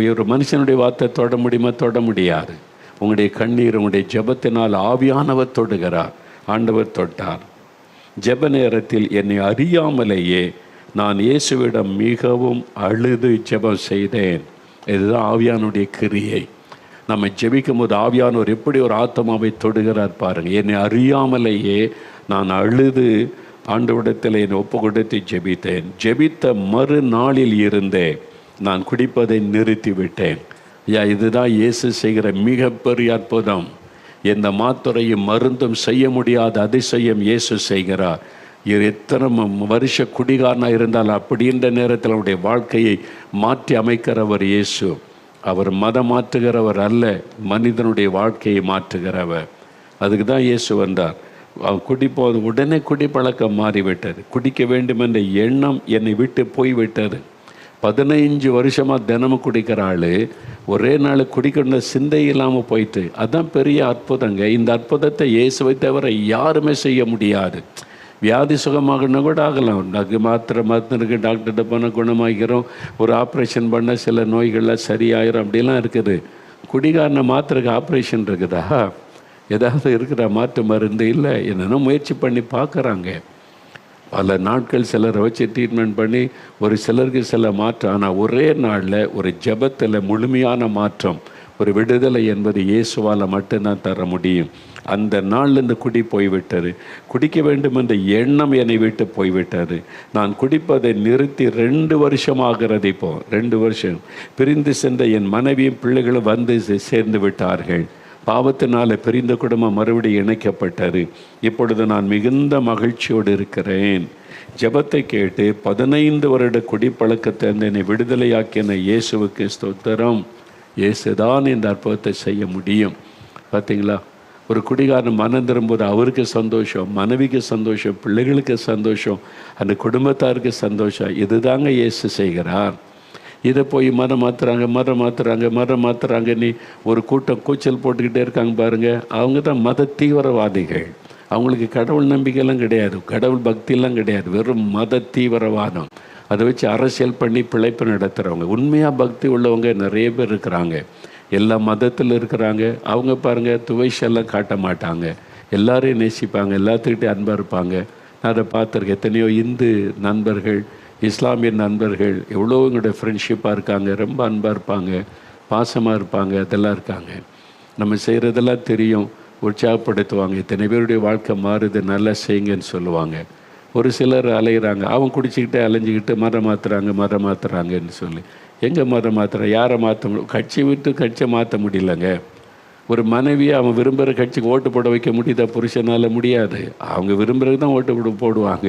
ஒரு மனுஷனுடைய வார்த்தை தொட முடியுமா? தொட முடியாது. உங்களுடைய கண்ணீர், உங்களுடைய ஜெபத்தினால் ஆவியானவர் தொடுகிறார். ஆண்டவர் தொட்டார். ஜெப நேரத்தில் என்னை அறியாமலேயே நான் இயேசுவிடம் மிகவும் அழுது ஜெபம் செய்தேன். இதுதான் ஆவியானுடைய கிரியை. நம்ம ஜெபிக்கும் போது ஆவியானவர் எப்படி ஒரு ஆத்மாவை தொடுகிறார் பாருங்கள். என்னை அறியாமலேயே நான் அழுது ஆண்டவரிடத்தில் என்னை ஒப்பு கொடுத்து ஜெபித்தேன். ஜெபித்த மறுநாளில் இருந்தே நான் குடிப்பதை நிறுத்திவிட்டேன். இதுதான் இயேசு செய்கிற மிகப்பெரிய அற்புதம். எந்த மாத்திரையும் மருந்தும் செய்ய முடியாத அதிசயம் இயேசு செய்கிறார். எத்தனை வருஷ குடிகாரனாக இருந்தால் அப்படின்ற நேரத்தில் அவருடைய வாழ்க்கையை மாற்றி அமைக்கிறவர் இயேசு. அவர் மதம் மாற்றுகிறவர் அல்ல, மனிதனுடைய வாழ்க்கையை மாற்றுகிறவர். அதுக்கு தான் இயேசு வந்தார். குடிப்போது உடனே குடிப்பழக்கம் மாறிவிட்டது. குடிக்க வேண்டும் என்ற எண்ணம் என்னை விட்டு போய்விட்டது. 15 வருஷமாக தினமும் குடிக்கிற ஆள் ஒரே நாள் குடிக்கிற சிந்தை இல்லாமல் போயிட்டு, அதுதான் பெரிய அற்புதங்க. இந்த அற்புதத்தை இயேசுவை தவிர யாருமே செய்ய முடியாது. வியாதி சுகமாகனா கூட ஆகலாம். மாத்திரை டாக்டர்கிட்ட போனால் குணமாகிறோம், ஒரு ஆப்ரேஷன் பண்ண சில நோய்கள்லாம் சரியாயிரும், அப்படிலாம் இருக்குது. குடிகாரனை மாத்திரைக்கு ஆப்ரேஷன் இருக்குதா? ஏதாவது இருக்கிற மாற்று மருந்து இல்லை. என்னென்ன முயற்சி பண்ணி பார்க்குறாங்க. பல நாட்கள் சிலரை வச்சு ட்ரீட்மெண்ட் பண்ணி ஒரு சிலருக்கு சில மாற்றம். ஆனால் ஒரே நாளில் ஒரு ஜெபத்தில் முழுமையான மாற்றம், ஒரு விடுதலை என்பது இயேசுவால் மட்டும்தான் தர முடியும். அந்த நாளில் இந்த குடி போய்விட்டது. குடிக்க வேண்டும் என்ற எண்ணம் என்னை விட்டு போய்விட்டது. நான் குடிப்பதை நிறுத்தி 2 வருஷம் ஆகிறது. இப்போ 2 வருஷம் பிரிந்து சென்ற என் மனைவியும் பிள்ளைகளும் வந்து சேர்ந்து விட்டார்கள். பாவத்தினால் பிரிந்த குடும்பம் மறுபடியும் இணைக்கப்பட்டது. இப்பொழுது நான் மிகுந்த மகிழ்ச்சியோடு இருக்கிறேன். ஜெபத்தை கேட்டு 15 வருட குடிப்பழக்கத்தை என்னை விடுதலையாக்கின இயேசுவுக்கு ஸ்தோத்திரம். இயேசுதான் இந்த அற்புதத்தை செய்ய முடியும். பார்த்தீங்களா? ஒரு குடிகாரன் மனம் திரும்பும்போது அவருக்கு சந்தோஷம், மனைவிக்கு சந்தோஷம், பிள்ளைகளுக்கு சந்தோஷம், அந்த குடும்பத்தாருக்கு சந்தோஷம். இதுதாங்க இயேசு செய்கிறார். இதை போய் மரம் மாற்றுறாங்க நீ ஒரு கூட்டம் கூச்சல் போட்டுக்கிட்டே இருக்காங்க பாருங்கள். அவங்க தான் மத தீவிரவாதிகள். அவங்களுக்கு கடவுள் நம்பிக்கையெல்லாம் கிடையாது, கடவுள் பக்தியெல்லாம் கிடையாது, வெறும் மத தீவிரவாதம். அதை வச்சு அரசியல் பண்ணி பிழைப்பு நடத்துகிறவங்க. உண்மையாக பக்தி உள்ளவங்க நிறைய பேர் இருக்கிறாங்க, எல்லா மதத்தில் இருக்கிறாங்க. அவங்க பாருங்கள், துவைஷெல்லாம் காட்ட மாட்டாங்க, எல்லாரையும் நேசிப்பாங்க, எல்லாத்துக்கிட்டே அன்பாக இருப்பாங்க. நான் அதை பார்த்துருக்கேன். எத்தனையோ இந்து நண்பர்கள், இஸ்லாமிய நண்பர்கள் எவ்வளோ எங்களுடைய ஃப்ரெண்ட்ஷிப்பாக இருக்காங்க, ரொம்ப அன்பாக இருப்பாங்க, பாசமாக இருப்பாங்க, அதெல்லாம் இருக்காங்க. நம்ம செய்கிறதெல்லாம் தெரியும், உற்சாகப்படுத்துவாங்க. இத்தனை பேருடைய வாழ்க்கை மாறுது, நல்லா செய்யுங்கன்னு சொல்லுவாங்க. ஒரு சிலர் அலைகிறாங்க, அவன் குடிச்சிக்கிட்டே அலைஞ்சிக்கிட்டு மரம் மாற்றுறாங்கன்னு சொல்லி. எங்கே மரம் மாற்றுற? யாரை மாற்ற முடியும்? கட்சி விட்டு கட்சியை மாற்ற முடியலங்க. ஒரு மனைவியை அவன் விரும்புகிற கட்சிக்கு ஓட்டு போட வைக்க முடியுதா? புருஷனால் முடியாது. அவங்க விரும்புகிறது தான் ஓட்டு போடுவாங்க.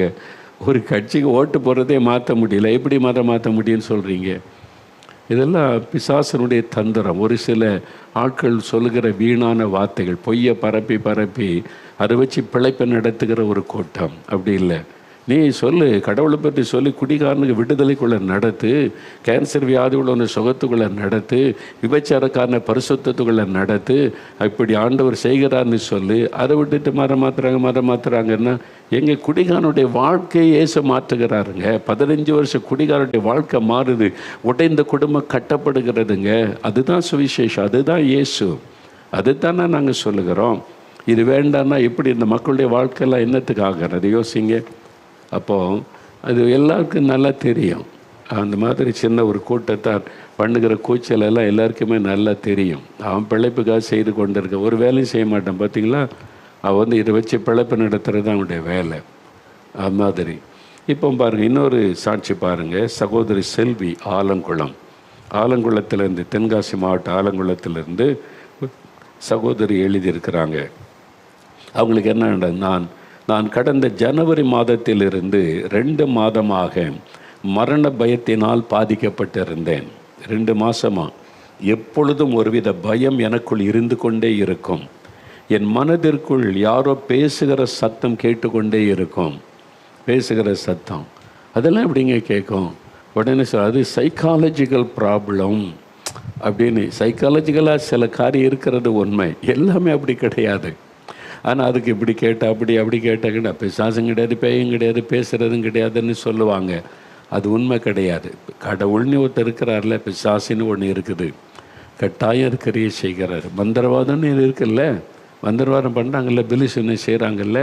ஒரு கட்சிக்கு ஓட்டு போடுறதே மாற்ற முடியல, எப்படி மதம் மாற்ற முடியும்னு சொல்கிறீங்க? இதெல்லாம் பிசாசனுடைய தந்திரம். ஒரு சில ஆட்கள் சொல்லுகிற வீணான வார்த்தைகள், பொய்யை பரப்பி அதை வச்சு பிழைப்பை நடத்துகிற ஒரு கூட்டம். அப்படி இல்லை. நீ சொல்லு, கடவுளை பற்றி சொல்லி குடிகாரனுக்கு விடுதலைக்குள்ளே நடத்து, கேன்சர் வியாதி உள்ள சுகத்துக்குள்ளே நடத்து, விபச்சாரக்காரனை பரிசுத்தத்துக்குள்ளே நடத்து. இப்படி ஆண்டவர் செய்கிறார்னு சொல்லு. அதை விட்டுட்டு மரம் மாற்றுறாங்கன்னா எங்கள் குடிகாரனுடைய வாழ்க்கையை இயேசு மாற்றுகிறாருங்க. 15 வருஷம் குடிகாரனுடைய வாழ்க்கை மாறுது, உடைந்த குடும்பம் கட்டப்படுகிறதுங்க. அதுதான் சுவிசேஷம், அதுதான் இயேசு, அதுதானே நாங்கள் சொல்லுகிறோம். இது வேண்டான்னா எப்படி இந்த மக்களுடைய வாழ்க்கையெல்லாம் என்னத்துக்கு ஆகிறது? யோசிங்க. அப்போது அது எல்லாருக்கும் நல்லா தெரியும். அந்த மாதிரி சின்ன ஒரு கூட்டத்தார் பண்ணுகிற கூச்சலெல்லாம் எல்லாருக்குமே நல்லா தெரியும். அவன் பிழைப்புக்காக செய்து கொண்டு இருக்க, ஒரு வேலையும் செய்ய மாட்டான். பார்த்தீங்களா? அவன் இதை வச்சு பிழைப்பு நடத்துகிறது தான் அவனுடைய வேலை. அது மாதிரி இப்போ பாருங்கள், இன்னொரு சாட்சி பாருங்கள். சகோதரி செல்வி ஆலங்குளத்திலேருந்து, தென்காசி மாவட்ட ஆலங்குளத்திலேருந்து சகோதரி எழுதியிருக்கிறாங்க. அவங்களுக்கு என்ன, நான் கடந்த ஜனவரி மாதத்திலிருந்து 2 மாதமாக மரண பயத்தினால் பாதிக்கப்பட்டிருந்தேன். 2 மாதமாக எப்பொழுதும் ஒருவித பயம் எனக்குள் இருந்து கொண்டே இருக்கும். என் மனதிற்குள் யாரோ பேசுகிற சத்தம் கேட்டுக்கொண்டே இருக்கும். பேசுகிற சத்தம் அதெல்லாம் எப்படிங்க கேட்கும்? உடனே அது சைக்காலஜிக்கல் ப்ராப்ளம் அப்படின்னு. சைக்காலஜிக்கலாக சில காரியம் இருக்கிறது உண்மை, எல்லாமே அப்படி கிடையாது. ஆனால் அதுக்கு இப்படி கேட்டால் அப்படி கேட்டால் பிசாசும் கிடையாது, பேயும் கிடையாது, பேசுகிறதும் கிடையாதுன்னு சொல்லுவாங்க. அது உண்மை கிடையாது. கடவுள்னு ஒருத்தர் இருக்கிறார்ல, பிசாசுன்னு ஒன்று இருக்குது, கட்டாயம் இருக்கிறையே செய்கிறார். மந்திரவாதம்னு இருக்குல்ல, மந்திரவாதம் பண்ணுறாங்கல்ல, பிலிசுன்னு செய்கிறாங்கல்ல,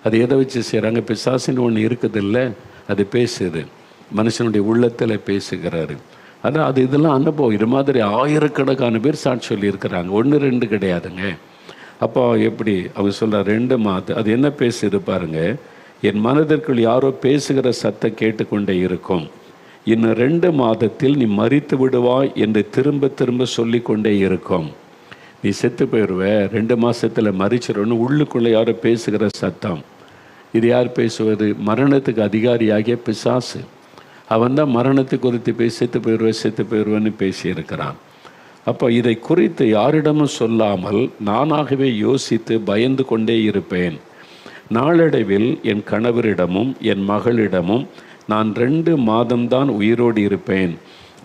அது எதை வச்சு செய்கிறாங்க? பிசாசுன்னு ஒன்று இருக்குதில்ல, அது பேசுது, மனுஷனுடைய உள்ளத்தில் பேசுகிறாரு. ஆனால் அது இதெல்லாம் அனுபவம். இது மாதிரி ஆயிரக்கணக்கான பேர் சாட்சி சொல்லியிருக்கிறாங்க, 1-2 கிடையாதுங்க. அப்போ எப்படி அவங்க சொல்கிறார், 2 மாதம் அது என்ன பேசுது பாருங்கள். என் மனதிற்குள் யாரோ பேசுகிற சத்தம் கேட்டுக்கொண்டே இருக்கும். இன்னும் 2 மாதத்தில் நீ மரித்து விடுவாய் என்று திரும்ப திரும்ப சொல்லிக்கொண்டே இருக்கும். நீ செத்து போயிடுவ, 2 மாதத்தில் மறிச்சிடணும். உள்ளுக்குள்ளே யாரோ பேசுகிற சத்தம். இது யார் பேசுவது? மரணத்துக்கு அதிகாரியாகிய பிசாசு. அவன் தான் மரணத்தை குறித்து செத்து போயிடுவேன்னு பேசியிருக்கிறான். அப்போ இதை குறித்து யாரிடமும் சொல்லாமல் நானாகவே யோசித்து பயந்து கொண்டே இருப்பேன். நாளடைவில் என் கணவரிடமும் என் மகளிடமும் நான் 2 மாதம்தான் உயிரோடு இருப்பேன்,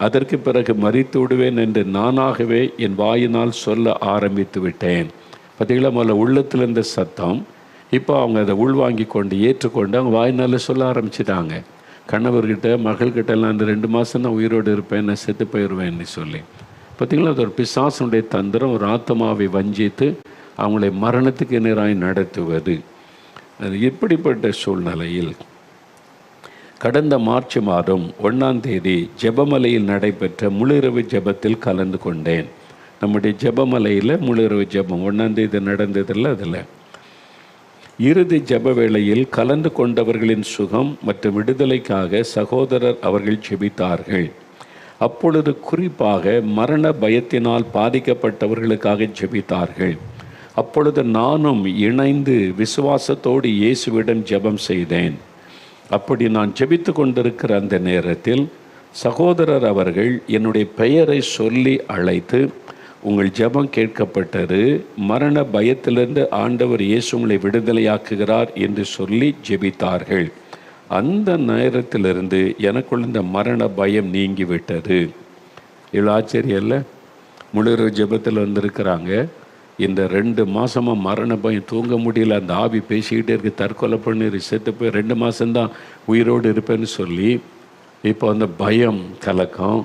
அதற்கு பிறகு மரித்து விடுவேன் என்று நானாகவே என் வாயினால் சொல்ல ஆரம்பித்து விட்டேன். பார்த்தீங்களா, முதல்ல உள்ளத்தில் இருந்த சத்தம், இப்போ அவங்க அதை உள்வாங்கி கொண்டு ஏற்றுக்கொண்டு அவங்க வாயினால் சொல்ல ஆரம்பிச்சிட்டாங்க. கணவர்கிட்ட மகள்கிட்டலாம் இந்த 2 மாதம் நான் உயிரோடு இருப்பேன், நான் செத்து போயிடுவேன்னு சொல்லி. பார்த்திங்களா, அது ஒரு பிசாசுடைய தந்திரம், ஒரு ஆத்மாவை வஞ்சித்து அவங்களை மரணத்துக்கு எதிராக நடத்துவது. அது இப்படிப்பட்ட சூழ்நிலையில் கடந்த மார்ச் மாதம் 1ஆம் தேதி ஜெபமலையில் நடைபெற்ற முழுஇரவு ஜெபத்தில் கலந்து கொண்டேன். நம்முடைய ஜெபமலையில் முழுஇரவு ஜெபம் 1ஆம் தேதி நடந்ததில்ல, அதில் இறுதி ஜெப வேளையில் கலந்து கொண்டவர்களின் சுகம் மற்றும் விடுதலைக்காக சகோதரர் அவர்கள் ஜெபித்தார்கள். அப்பொழுது குறிப்பாக மரண பயத்தினால் பாதிக்கப்பட்டவர்களுக்காக ஜெபித்தார்கள். அப்பொழுது நானும் இணைந்து விசுவாசத்தோடு இயேசுவிடம் ஜெபம் செய்தேன். அப்படி நான் ஜெபித்து கொண்டிருக்கிற அந்த நேரத்தில் சகோதரர் அவர்கள் என்னுடைய பெயரை சொல்லி அழைத்து, உங்கள் ஜெபம் கேட்கப்பட்டது, மரண பயத்திலிருந்து ஆண்டவர் இயேசு உங்களை விடுதலையாக்குகிறார் என்று சொல்லி ஜெபித்தார்கள். அந்த நேரத்திலிருந்து எனக்குள்ள இந்த மரண பயம் நீங்கிவிட்டது. இவ்வளோ ஆச்சரியம் இல்லை? முழுஇரவு ஜெபத்தில் வந்திருக்கிறாங்க. இந்த 2 மாதமாக மரண பயம், தூங்க முடியல, அந்த ஆவி பேசிக்கிட்டே இருக்கு, தற்கொலை பண்ணி செத்து போய் 2 மாதம்தான் உயிரோடு இருப்பேன்னு சொல்லி இப்போ அந்த பயம் கலக்கம்.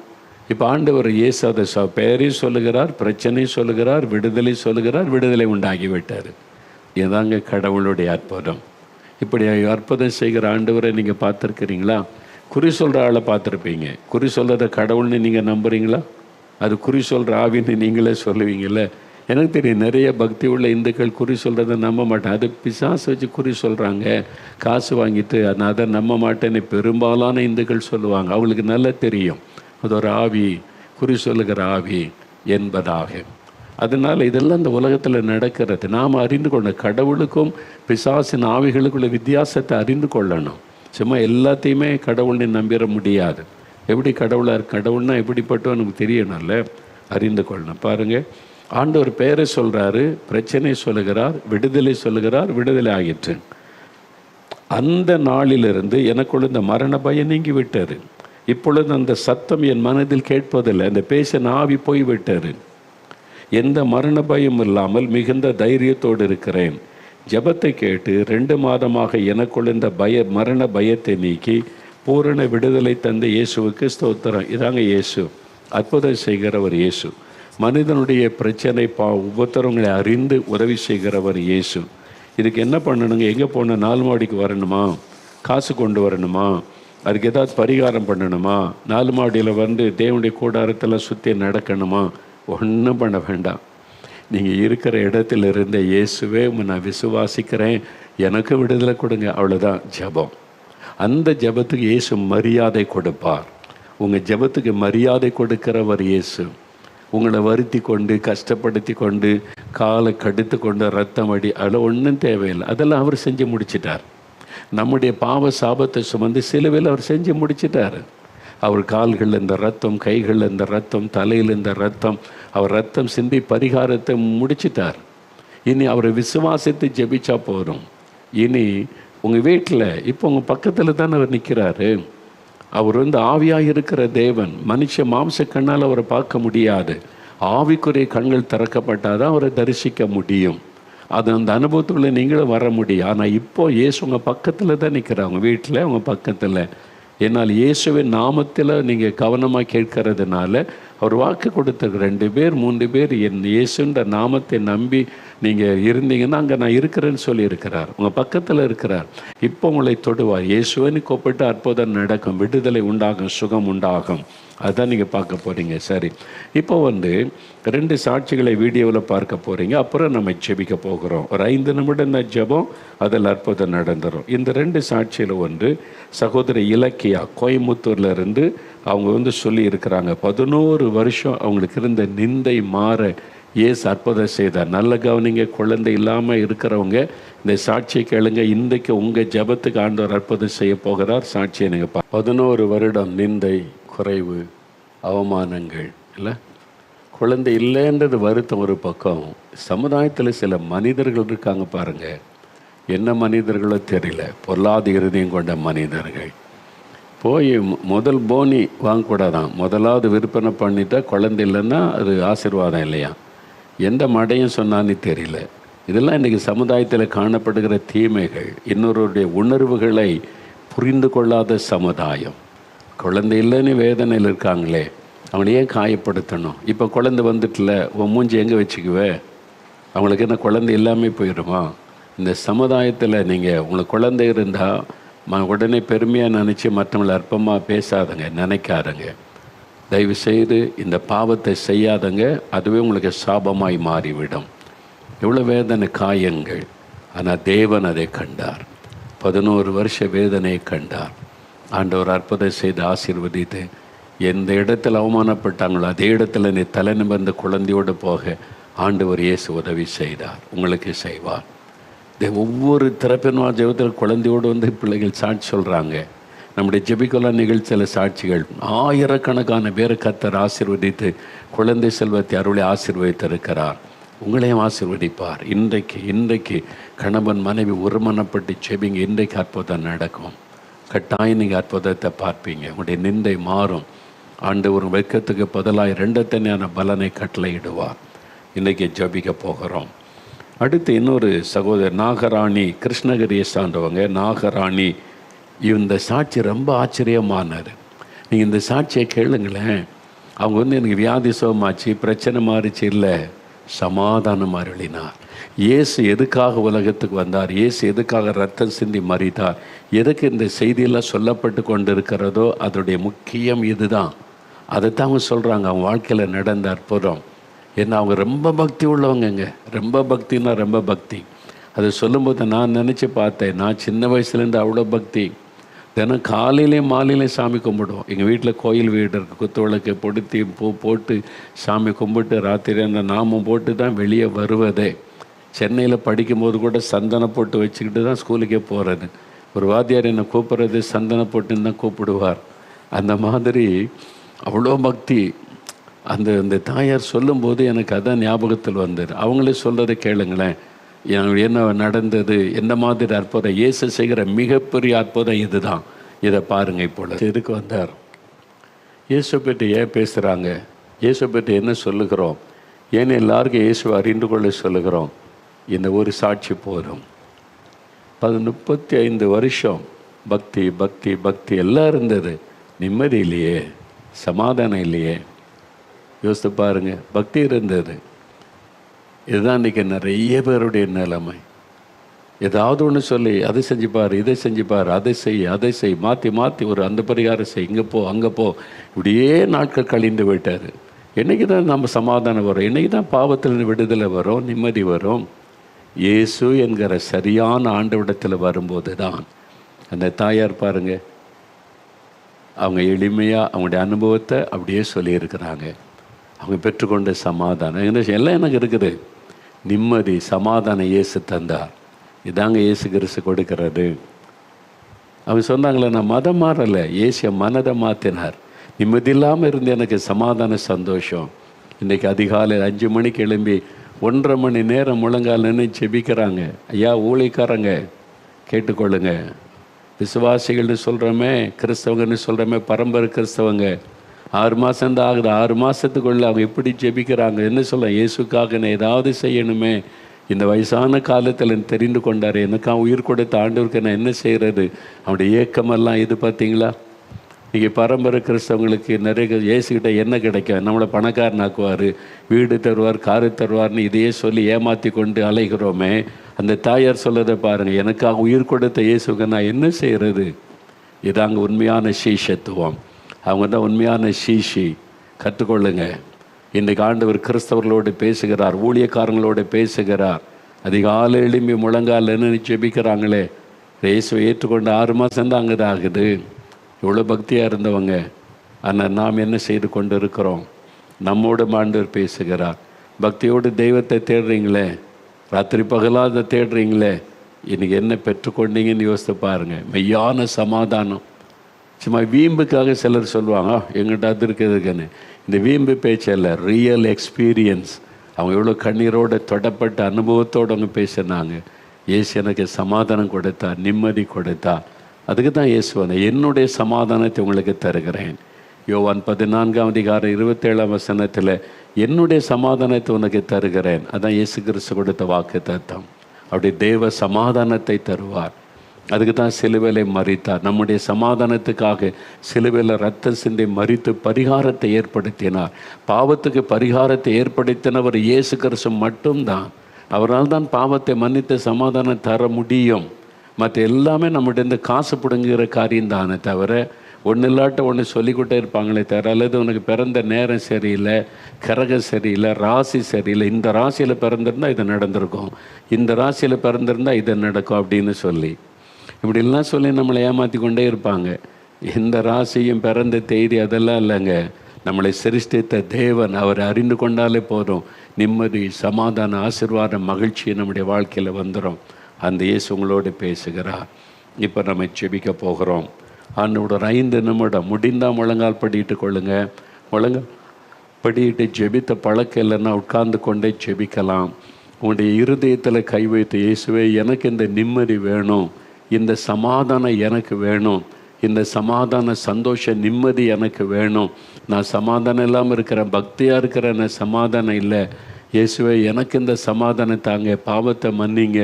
இப்போ ஆண்டவர் இயேசு அதை பெயரையும் சொல்லுகிறார், பிரச்சனையும் சொல்லுகிறார், விடுதலை சொல்லுகிறார், விடுதலை உண்டாகிவிட்டார். இதுதாங்க கடவுளுடைய அற்புதம். இப்படி அற்புதம் செய்கிற ஆண்டவரை நீங்கள் பார்த்துருக்கிறீங்களா? குறி சொல்கிற ஆளை பார்த்துருப்பீங்க. குறி சொல்கிறத கடவுள்னு நீங்கள் நம்புறீங்களா? அது குறி சொல்கிற ஆவின்னு நீங்களே சொல்லுவீங்கள்ல. எனக்கு தெரியும், நிறைய பக்தி உள்ள இந்துக்கள் குறி சொல்கிறத நம்ப மாட்டேன். அது பிசாசு வச்சு குறி சொல்கிறாங்க, காசு வாங்கிட்டு. நான் அதை நம்ப மாட்டேன்னு பெரும்பாலான இந்துக்கள் சொல்லுவாங்க. அவங்களுக்கு நல்லா தெரியும் அது ஒரு ஆவி, குறி சொல்லுகிற ஆவி என்பதாக. அதனால் இதெல்லாம் இந்த உலகத்தில் நடக்கிறது. நாம் அறிந்து கொள்ள, கடவுளுக்கும் பிசாசின் ஆவிகளுக்குள்ள வித்தியாசத்தை அறிந்து கொள்ளணும். சும்மா எல்லாத்தையுமே கடவுள்னு நம்பிட முடியாது. எப்படி கடவுள்னா எப்படிப்பட்டோ நமக்கு தெரியணும்ல, அறிந்து கொள்ளணும். பாருங்கள், ஆண்டவர் பெயரை சொல்கிறாரு, பிரச்சனை சொல்லுகிறார், விடுதலை சொல்லுகிறார், விடுதலை ஆகிற்று. அந்த நாளிலிருந்து எனக்குள்ள இந்த மரண பயம் நீங்கி விட்டார். இப்பொழுது அந்த சத்தம் என் மனதில் கேட்பதில்லை, அந்த பேசின ஆவி போய்விட்டார். எந்த மரண பயம் இல்லாமல் மிகுந்த தைரியத்தோடு இருக்கிறேன். ஜெபத்தை கேட்டு 2 மாதமாக எனக்குள்ள இந்த மரண பயத்தை நீக்கி பூரண விடுதலை தந்த இயேசுவுக்கு ஸ்தோத்திரம். இதாங்க இயேசு, அற்புதம் செய்கிறவர் இயேசு. மனிதனுடைய பிரச்சனை உபத்திரவங்களை அறிந்து உதவி செய்கிறவர் இயேசு. இதுக்கு என்ன பண்ணணுங்க? எங்கே போன 4 மாடிக்கு வரணுமா? காசு கொண்டு வரணுமா? அதுக்கு ஏதாவது பரிகாரம் பண்ணணுமா? 4 மாடியில் வந்து தேவனுடைய கூடாரத்தில் சுற்றி நடக்கணுமா? ஒன்றும் பண்ண வேண்டாம். நீங்கள் இருக்கிற இடத்துல இருந்த இயேசுவே நான் விசுவாசிக்கிறேன், எனக்கு விடுதலை கொடுங்க, அவ்வளோதான் ஜெபம். அந்த ஜெபத்துக்கு இயேசு மரியாதை கொடுப்பார். உங்கள் ஜெபத்துக்கு மரியாதை கொடுக்கிறவர் இயேசு. உங்களை வருத்தி கொண்டு கஷ்டப்படுத்தி கொண்டு காலை கடுத்து கொண்டு ரத்தம் அடி அதெல்லாம் ஒன்றும் தேவையில்லை. அதெல்லாம் அவர் செஞ்சு முடிச்சிட்டார். நம்முடைய பாவ சாபத்தை சுமந்து சிலுவையில் அவர் செஞ்சு முடிச்சிட்டார். அவர் கால்கள் இந்த ரத்தம், கைகள் இந்த ரத்தம், தலையில் இந்த ரத்தம், அவர் ரத்தம் சிந்தி பரிகாரத்தை முடிச்சிட்டார். இனி அவரை விசுவாசித்து ஜெபிச்சா போதும். இனி உங்கள் வீட்டில் இப்போ உங்கள் பக்கத்தில் தானே அவர் நிற்கிறாரு. அவர் ஆவியாக இருக்கிற தேவன். மனுஷ மாம்ச கண்ணால் அவரை பார்க்க முடியாது. ஆவிக்குரிய கண்கள் திறக்கப்பட்டாதான் அவரை தரிசிக்க முடியும். அது அந்த அனுபவத்துக்குள்ளே நீங்களும் வர முடியும். ஆனால் இப்போ இயேசு உங்கள் பக்கத்தில் தான் நிற்கிறார், உங்கள் வீட்டில் உங்கள் பக்கத்தில். என்னால் இயேசுவின் நாமத்தில் நீங்கள் கவனமாக கேட்கறதுனால அவர் வாக்கு கொடுத்துருக்கு. 2 பேர் 3 பேர் என் இயேசுன்ற நாமத்தை நம்பி நீங்கள் இருந்தீங்கன்னா அங்கே நான் இருக்கிறேன்னு சொல்லியிருக்கிறார். உங்கள் பக்கத்தில் இருக்கிறார். இப்போ உங்களை தொடுவார். இயேசுவனு கூப்பிட்டு அற்புதம் நடக்கும், விடுதலை உண்டாகும், சுகம் உண்டாகும். அதுதான் நீங்கள் பார்க்க போகிறீங்க. சரி, இப்போ 2 சாட்சிகளை வீடியோவில் பார்க்க போகிறீங்க. அப்புறம் நம்ம ஜெபிக்க போகிறோம். ஒரு 5 நிமிடம் தான் ஜெபம், அதில் அற்புதம் நடந்துடும். இந்த 2 சாட்சியில் சகோதரி இலக்கியா கோயம்புத்தூரில் இருந்து அவங்க சொல்லி இருக்கிறாங்க. 11 வருஷம் அவங்களுக்கு இருந்த நிந்தை மாற இயேசு அற்புதம் செய்தார். நல்ல கவனிங்க, குழந்தை இல்லாமல் இருக்கிறவங்க இந்த சாட்சியை கேளுங்க. இன்றைக்கு உங்கள் ஜெபத்துக்கு ஆண்டவர் அற்புதம் செய்ய போகிறார். சாட்சியை நீங்கள் 11 வருடம் நிந்தை, குறைவு, அவமானங்கள் இல்லை, குழந்தை இல்லைன்றது வருத்தம் ஒரு பக்கம். சமுதாயத்தில் சில மனிதர்கள் இருக்காங்க பாருங்கள், என்ன மனிதர்களோ தெரியல, பொல்லாத இருதயம் கொண்ட மனிதர்கள். போய் முதல் போனி வாங்கக்கூடாதான், முதலாவது விற்பனை பண்ணிட்டா குழந்தை இல்லைன்னா அது ஆசீர்வாதம் இல்லையா, எந்த மடையும் சொன்னான்னு தெரியல. இதெல்லாம் இன்றைக்கி சமுதாயத்தில் காணப்படுகிற தீமைகள். இன்னொருடைய உணர்வுகளை புரிந்து கொள்ளாத சமுதாயம். குழந்தை இல்லைன்னு வேதனையில் இருக்காங்களே, அவங்கள ஏன் காயப்படுத்தணும்? இப்போ குழந்தை வந்துட்டுல உன் மூஞ்சி எங்கே வச்சுக்குவே? அவங்களுக்கு என்ன குழந்தை இல்லாமல் போயிடுமா? இந்த சமுதாயத்தில் நீங்கள் உங்களுக்கு குழந்தை இருந்தால் உடனே பெருமையாக நினச்சி மற்றவங்களை அற்பமாக பேசாதங்க, நினைக்காதங்க. தயவுசெய்து இந்த பாவத்தை செய்யாதங்க, அதுவே உங்களுக்கு சாபமாய் மாறிவிடும். எவ்வளோ வேதனை, காயங்கள். ஆனால் தேவன் அதை கண்டார். 11 வருஷ வேதனையை கண்டார். ஆண்டவர் அற்புதம் செய்து ஆசீர்வதித்து, எந்த இடத்துல அவமானப்பட்டாங்களோ அதே இடத்துல நீ தலை நிமிர்ந்த குழந்தையோடு போக ஆண்டவர் இயேசு உதவி செய்தார். உங்களுக்கு செய்வார். ஒவ்வொரு திறப்பினா ஜெபத்தில் குழந்தையோடு பிள்ளைகள் சாட்சி சொல்கிறாங்க. நம்முடைய ஜெபிக்கொள்ள நிகழ்ச்சியில் சாட்சிகள் ஆயிரக்கணக்கான பேரை கர்த்தர் ஆசீர்வதித்து குழந்தை செல்வத்தை அருளை ஆசீர்வதித்திருக்கிறார். உங்களையும் ஆசீர்வதிப்பார். இன்றைக்கு கணவன் மனைவி ஒருமனப்பட்டு ஜெபிங்க. இன்றைக்கு அற்புதம் நடக்கும். கட்டாயம் நீங்கள் அற்புதத்தை பார்ப்பீங்க. உங்களுடைய நிந்தை மாறும். ஆண்டவர் வெட்கத்துக்கு பதிலாக 2 தனியான பலனை கட்டளையிடுவார். இன்றைக்கி ஜெபிக்க போகிறோம். அடுத்து இன்னொரு சகோதரர் நாகராணி, கிருஷ்ணகிரியை சார்ந்தவங்க. நாகராணி, இந்த சாட்சி ரொம்ப ஆச்சரியமானார். நீங்கள் இந்த சாட்சியை கேளுங்களேன். அவங்க எனக்கு வியாதி சுகமாச்சு, பிரச்சனை மாறிச்சு, இல்லை சமாதானம் அருளினார். இயேசு எதுக்காக உலகத்துக்கு வந்தார், இயேசு எதுக்காக ரத்தம் சிந்தி மறித்தார், எதுக்கு இந்த செய்தியெல்லாம் சொல்லப்பட்டு கொண்டு இருக்கிறதோ அதோடைய முக்கியம் இதுதான். அதைத்தான் அவங்க சொல்கிறாங்க. அவங்க வாழ்க்கையில் நடந்த அற்புதம். ஏன்னா அவங்க ரொம்ப பக்தி உள்ளவங்கங்க. ரொம்ப பக்தின்னா ரொம்ப பக்தி. அதை சொல்லும்போது நான் நினச்சி பார்த்தேன், நான் சின்ன வயசுலேருந்து அவ்வளோ பக்தி. தினம் காலையிலையும் மாலையிலையும் சாமி கும்பிடுவோம். எங்கள் வீட்டில் கோயில் வீடு இருக்குது. குத்துவிளக்கு பொடுத்தி பூ போட்டு சாமி கும்பிட்டு ராத்திரி அந்த நாமம் போட்டு தான் வெளியே வருவதே. சென்னையில் படிக்கும்போது கூட சந்தன போட்டு வச்சுக்கிட்டு தான் ஸ்கூலுக்கே போகிறது. ஒரு வாத்தியார் என்னை கூப்பிட்றது சந்தன போட்டுன்னு தான் கூப்பிடுவார். அந்த மாதிரி அவ்வளோ பக்தி. அந்த தாயார் சொல்லும்போது எனக்கு அதான் ஞாபகத்தில் வந்தது. அவங்களே சொல்கிறத கேளுங்களேன். என்ன நடந்தது, எந்த மாதிரி அற்புதம், இயேசு செய்கிற மிகப்பெரிய அற்புதம் இதுதான். இதை பாருங்கள். இப்பொழுது எதுக்கு வந்தார், இயேசு பற்றி ஏன் பேசுகிறாங்க, இயேசு பற்றி என்ன சொல்லுகிறோம், ஏன் எல்லாருக்கும் இயேசுவை அறிந்து கொள்ள சொல்லுகிறோம். இந்த ஒரு சாட்சி போதும். 35 வருஷம் பக்தி பக்தி பக்தி எல்லாம் இருந்தது. நிம்மதி இல்லையே, சமாதானம் இல்லையே. யோசித்து பாருங்கள். பக்தி இருந்தது. இதுதான் இன்றைக்கி நிறைய பேருடைய நிலைமை. ஏதாவது ஒன்று சொல்லி அதை செஞ்சுப்பார், இதை செஞ்சுப்பார், அதை செய் மாற்றி மாற்றி ஒரு அந்த பரிகாரம் செய், இங்கே போ அங்கே போ, இப்படியே நாட்கள் கழிந்து விட்டார். என்றைக்கு தான் நம்ம சமாதானம் வரும், என்றைக்கு தான் பாவத்தில் விடுதலை வரும், நிம்மதி வரும்? இயேசு என்கிற சரியான ஆண்டவிடத்தில் வரும்போது தான். அந்த தாயார் பாருங்க, அவங்க எளிமையாக அவங்களுடைய அனுபவத்தை அப்படியே சொல்லியிருக்கிறாங்க. அவங்க பெற்றுக்கொண்ட சமாதானம் எல்லாம் எனக்கு இருக்குது. நிம்மதி, சமாதானம் இயேசு தந்தார். இதாங்க இயேசு கிறிஸ்து கொடுக்கிறது. அவங்க சொன்னாங்களே, நான் மதம் மாறலை, இயேசு மனதை மாற்றினார். நிம்மதி இல்லாமல் இருந்து எனக்கு சமாதான சந்தோஷம். இன்றைக்கி அதிகாலை 5 மணிக்கு எழும்பி 1.5 மணி நேரம் முழங்கால் நின்று ஜெபிக்கிறாங்க. ஐயா ஊழியக்காரங்க கேட்டுக்கொள்ளுங்க, விசுவாசிகள்னு சொல்கிறோமே, கிறிஸ்தவங்கன்னு சொல்கிறோமே, பரம்பரை கிறிஸ்தவங்க, 6 மாதம்தான் ஆகுது. 6 மாதத்துக்குள்ளே அவங்க எப்படி ஜெபிக்கிறாங்க. என்ன சொல்ல, இயேசுக்காக நான் ஏதாவது செய்யணுமே, இந்த வயசான காலத்தில் தெரிந்து கொண்டார், எனக்காக உயிர் கொடுத்த ஆண்டவருக்கு நான் என்ன செய்கிறது, அவனுடைய ஏக்கமெல்லாம் இது பார்த்தீங்களா. இன்றைக்கி பரம்பரை கிறிஸ்தவங்களுக்கு நிறைய இயேசுக்கிட்ட என்ன கிடைக்கும், நம்மளை பணக்காரனாக்குவார், வீடு தருவார், காரு தருவார்னு இதையே சொல்லி ஏமாற்றி கொண்டு அலைகிறோமே. அந்த தாயார் சொல்லதை பாருங்கள், எனக்காக உயிர் கொடுத்த இயேசுக்கு நான் என்ன செய்கிறது. இதாங்க உண்மையான சீஷத்துவம். அவங்க தான் உண்மையான சீஷி. கற்றுக்கொள்ளுங்க. இன்றைக்கு ஆண்டவர் கிறிஸ்தவர்களோடு பேசுகிறார், ஊழியக்காரங்களோடு பேசுகிறார். அதிகாலை எழும்பி முழங்கால் என்ன ஜெபிக்கிறாங்களே, இயேசுவை ஏற்றுக்கொண்டு 6 மாதம்தான் அங்கே தான் ஆகுது. இவ்வளோ பக்தியாக இருந்தவங்க. ஆனால் நாம் என்ன செய்து கொண்டு இருக்கிறோம். நம்மோடு ஆண்டவர் பேசுகிறார். பக்தியோடு தெய்வத்தை தேடுறீங்களே, ராத்திரி பகலாக தேடுறீங்களே, இன்றைக்கி என்ன பெற்றுக்கொண்டீங்கன்னு யோசித்து பாருங்கள். மெய்யான சமாதானம். சும்மா வீம்புக்காக சிலர் சொல்லுவாங்க, எங்கிட்ட அது இருக்குதுக்குன்னு. இந்த வீம்பு பேச்சல்ல, ரியல் எக்ஸ்பீரியன்ஸ். அவங்க எவ்வளோ கண்ணீரோடு தொடப்பட்ட அனுபவத்தோடு அவங்க பேசினாங்க. இயேசு எனக்கு சமாதானம் கொடுத்தா, நிம்மதி கொடுத்தா. அதுக்கு தான் இயேசு வந்த, என்னுடைய சமாதானத்தை உங்களுக்கு தருகிறேன். யோவான் 14:27 என்னுடைய சமாதானத்தை உனக்கு தருகிறேன். அதான் இயேசு கிறிஸ்து கொடுத்த வாக்கு தத்தம். அப்படி தேவ சமாதானத்தை தருவார். அதுக்கு தான் சிலுவையிலே மரித்தார். நம்முடைய சமாதானத்துக்காக சிலுவையில் ரத்தம் சிந்தி மரித்து பரிகாரத்தை ஏற்படுத்தினார். பாவத்துக்கு பரிகாரத்தை ஏற்படுத்தினவர் இயேசு கிறிஸ்து மட்டும்தான். அவரால் தான் பாவத்தை மன்னித்து சமாதானம் தர முடியும். மற்ற எல்லாமே நம்மகிட்ட இந்த காசு பிடுங்குகிற காரியம் தானே தவிர, ஒன்று இல்லாட்ட ஒன்று சொல்லிக்கிட்டே இருப்பாங்களே தவிர, அல்லது உனக்கு பிறந்த நேரம் சரியில்லை, கிரகம் சரியில்லை, ராசி சரியில்லை, இந்த ராசியில் பிறந்திருந்தால் இது நடந்திருக்கும், இந்த ராசியில் பிறந்திருந்தால் இது நடக்கும் அப்படின்னு சொல்லி இப்படிலாம் சொல்லி நம்மளை ஏமாற்றி கொண்டே இருப்பாங்க. இந்த ராசியும் பிறந்த தேதி அதெல்லாம் இல்லைங்க. நம்மளை சிருஷ்டித்த தேவன், அவரை அறிந்து கொண்டாலே போதும். நிம்மதி, சமாதான, ஆசீர்வாதம், மகிழ்ச்சி நம்முடைய வாழ்க்கையில் வந்துடும். அந்த இயேசு உங்களோடு பேசுகிறார். இப்போ நம்ம ஜெபிக்க போகிறோம். ஆண்டோட ஒரு 5 நிமிடம் முடிந்தால் முழங்கால் படிட்டு கொள்ளுங்க. முழங்கால் படிட்டு ஜெபித்த பழக்கம் இல்லைன்னா உட்கார்ந்து கொண்டே ஜெபிக்கலாம். உங்களுடைய இருதயத்தில் கை வைத்து, இயேசுவே எனக்கு இந்த நிம்மதி வேணும், இந்த சமாதானம் எனக்கு வேணும், இந்த சமாதான சந்தோஷ நிம்மதி எனக்கு வேணும். நான் சமாதானம் இல்லாமல் இருக்கிறேன், பக்தியாக இருக்கிறேன், நான் சமாதானம் இல்லை. இயேசுவே எனக்கு இந்த சமாதானம் தாங்க, பாவத்தை மன்னிங்க,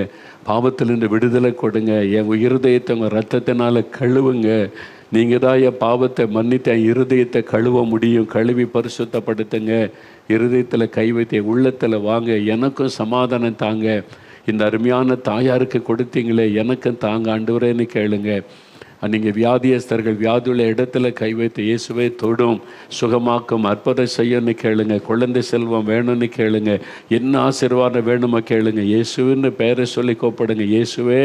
பாவத்திலிருந்து விடுதலை கொடுங்க, என் இருதயத்தை உங்கள் ரத்தத்தினால் கழுவுங்க. நீங்கள் தான் என் பாவத்தை மன்னித்து என் இருதயத்தை கழுவ முடியும். கழுவி பரிசுத்தப்படுத்துங்க. இருதயத்தில் கை வைத்து உள்ளத்தில் வாங்க, எனக்கும் சமாதானம் தாங்க. இந்த அருமையான தாயாருக்கு கொடுத்தீங்களே, எனக்கும் தாங்க ஆண்டவரேன்னு கேளுங்க. நீங்கள் வியாதியஸ்தர்கள் வியாதியுள்ள இடத்துல கை வைத்து, இயேசுவே தொடும், சுகமாக்கும், அற்புதம் செய்யணும்னு கேளுங்க. குழந்தை செல்வம் வேணும்னு கேளுங்க. என்ன ஆசீர்வாதம் வேணுமோ கேளுங்க. இயேசுன்னு பெயரை சொல்லி கூப்பிடுங்க. இயேசுவே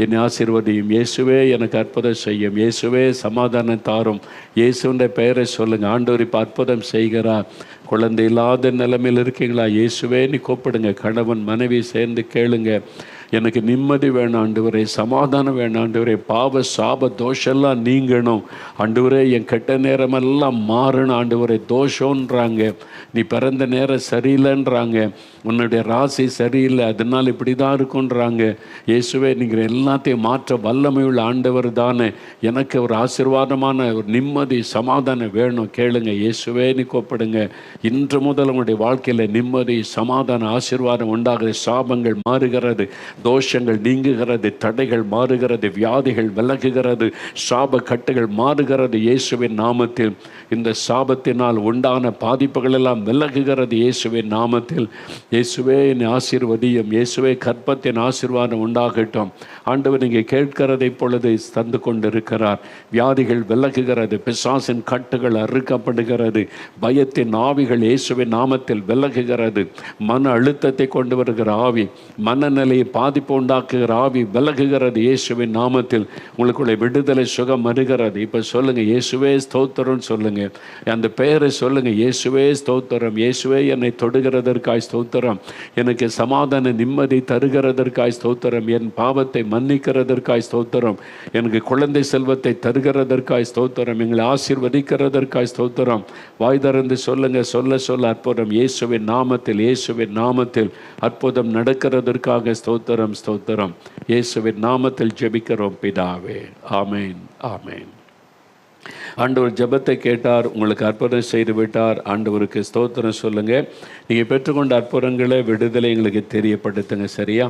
என்னை ஆசீர்வதியும், இயேசுவே எனக்கு அற்புதம் செய்யும், இயேசுவே சமாதானம் தாரும், இயேசுன்ற பெயரை சொல்லுங்கள். ஆண்டவர் இப்போ அற்புதம் செய்கிறார். குழந்தை இல்லாத நிலைமையில் இருக்கீங்களா, இயேசுவேன்னு கூப்பிடுங்க. கணவன் மனைவி சேர்ந்து கேளுங்க, எனக்கு நிம்மதி வேணும் ஆண்டவரே, சமாதானம் வேணும் ஆண்டவரே, பாவ சாப தோஷெல்லாம் நீங்கணும் ஆண்டவரே, என் கெட்ட நேரமெல்லாம் மாறணும் ஆண்டவரே. தோஷன்றாங்க, நீ பிறந்த நேரம் சரியில்லைன்றாங்க, உன்னுடைய ராசி சரியில்லை, அதனால் இப்படி தான் இருக்குன்றாங்க. இயேசுவே நீங்கள் எல்லாத்தையும் மாற்ற வல்லமையுள்ள ஆண்டவர் தானே. எனக்கு ஒரு ஆசீர்வாதமான ஒரு நிம்மதி சமாதானம் வேணும் கேளுங்க. இயேசுவே நீ கூப்பிடுங்க. இன்று முதல் உங்களுடைய வாழ்க்கையில் நிம்மதி சமாதான ஆசீர்வாதம் உண்டாகிறது. சாபங்கள் மாறுகிறது, தோஷங்கள் நீங்குகிறது, தடைகள் மாறுகிறது, வியாதிகள் விலகுகிறது, சாப கட்டுகள் மாறுகிறது இயேசுவின் நாமத்தில். இந்த சாபத்தினால் உண்டான பாதிப்புகள் எல்லாம் விலகுகிறது இயேசுவின் நாமத்தில். இயேசுவே என்னை ஆசீர்வதியும். இயேசுவே கற்பத்தின் ஆசீர்வாதம் உண்டாகட்டும். ஆண்டவர் நீங்கள் கேட்கிறதை பொழுது தந்து கொண்டிருக்கிறார். வியாதிகள் விலகுகிறது, பிசாசின் கட்டுகள் அறுக்கப்படுகிறது, பயத்தின் ஆவிகள் இயேசுவின் நாமத்தில் விலகுகிறது, மன அழுத்தத்தை கொண்டு வருகிற ஆவி, மனநிலையை பாதிப்பு உண்டாக்குகிற ஆவி விலகுகிறது இயேசுவின் நாமத்தில். உங்களுக்குள்ள விடுதலை சுகம் வருகிறது. இப்போ சொல்லுங்கள், இயேசுவே ஸ்தோத்திரம் சொல்லுங்கள். அந்த பெயரை சொல்லுங்கள், இயேசுவே ஸ்தோத்திரம். இயேசுவே என்னை தொடுகிறதற்காய் ஸ்தோத்திரம். எனக்கு சமாதான நிம்மதி தருகிறதற்காய் ஸ்தோத்திரம். என் பாவத்தை மன்னிக்கிறதற்காய் ஸ்தோத்திரம். எனக்கு குழந்தை செல்வத்தை தருகிறதற்காய் ஸ்தோத்திரம். எங்களை ஆசீர்வதிக்கிறதற்காய் ஸ்தோத்திரம். வாய் திறந்து சொல்லுங்க, சொல்ல சொல்ல அற்புதம். இயேசுவின் நாமத்தில், இயேசுவின் நாமத்தில் அற்புதம் நடக்கிறதற்காக ஸ்தோத்திரம், ஸ்தோத்திரம். இயேசுவின் நாமத்தில் ஜெபிக்கிறோம் பிதாவே. ஆமேன், ஆமேன். ஆண்டவர் ஜெபத்தை கேட்டார், உங்களுக்கு அற்புதம் செய்து விட்டார். ஆண்டவருக்கு ஸ்தோத்திரம் சொல்லுங்கள். நீங்கள் பெற்றுக்கொண்ட அற்புதங்களை, விடுதலை எங்களுக்கு தெரியப்படுத்துங்க. சரியா?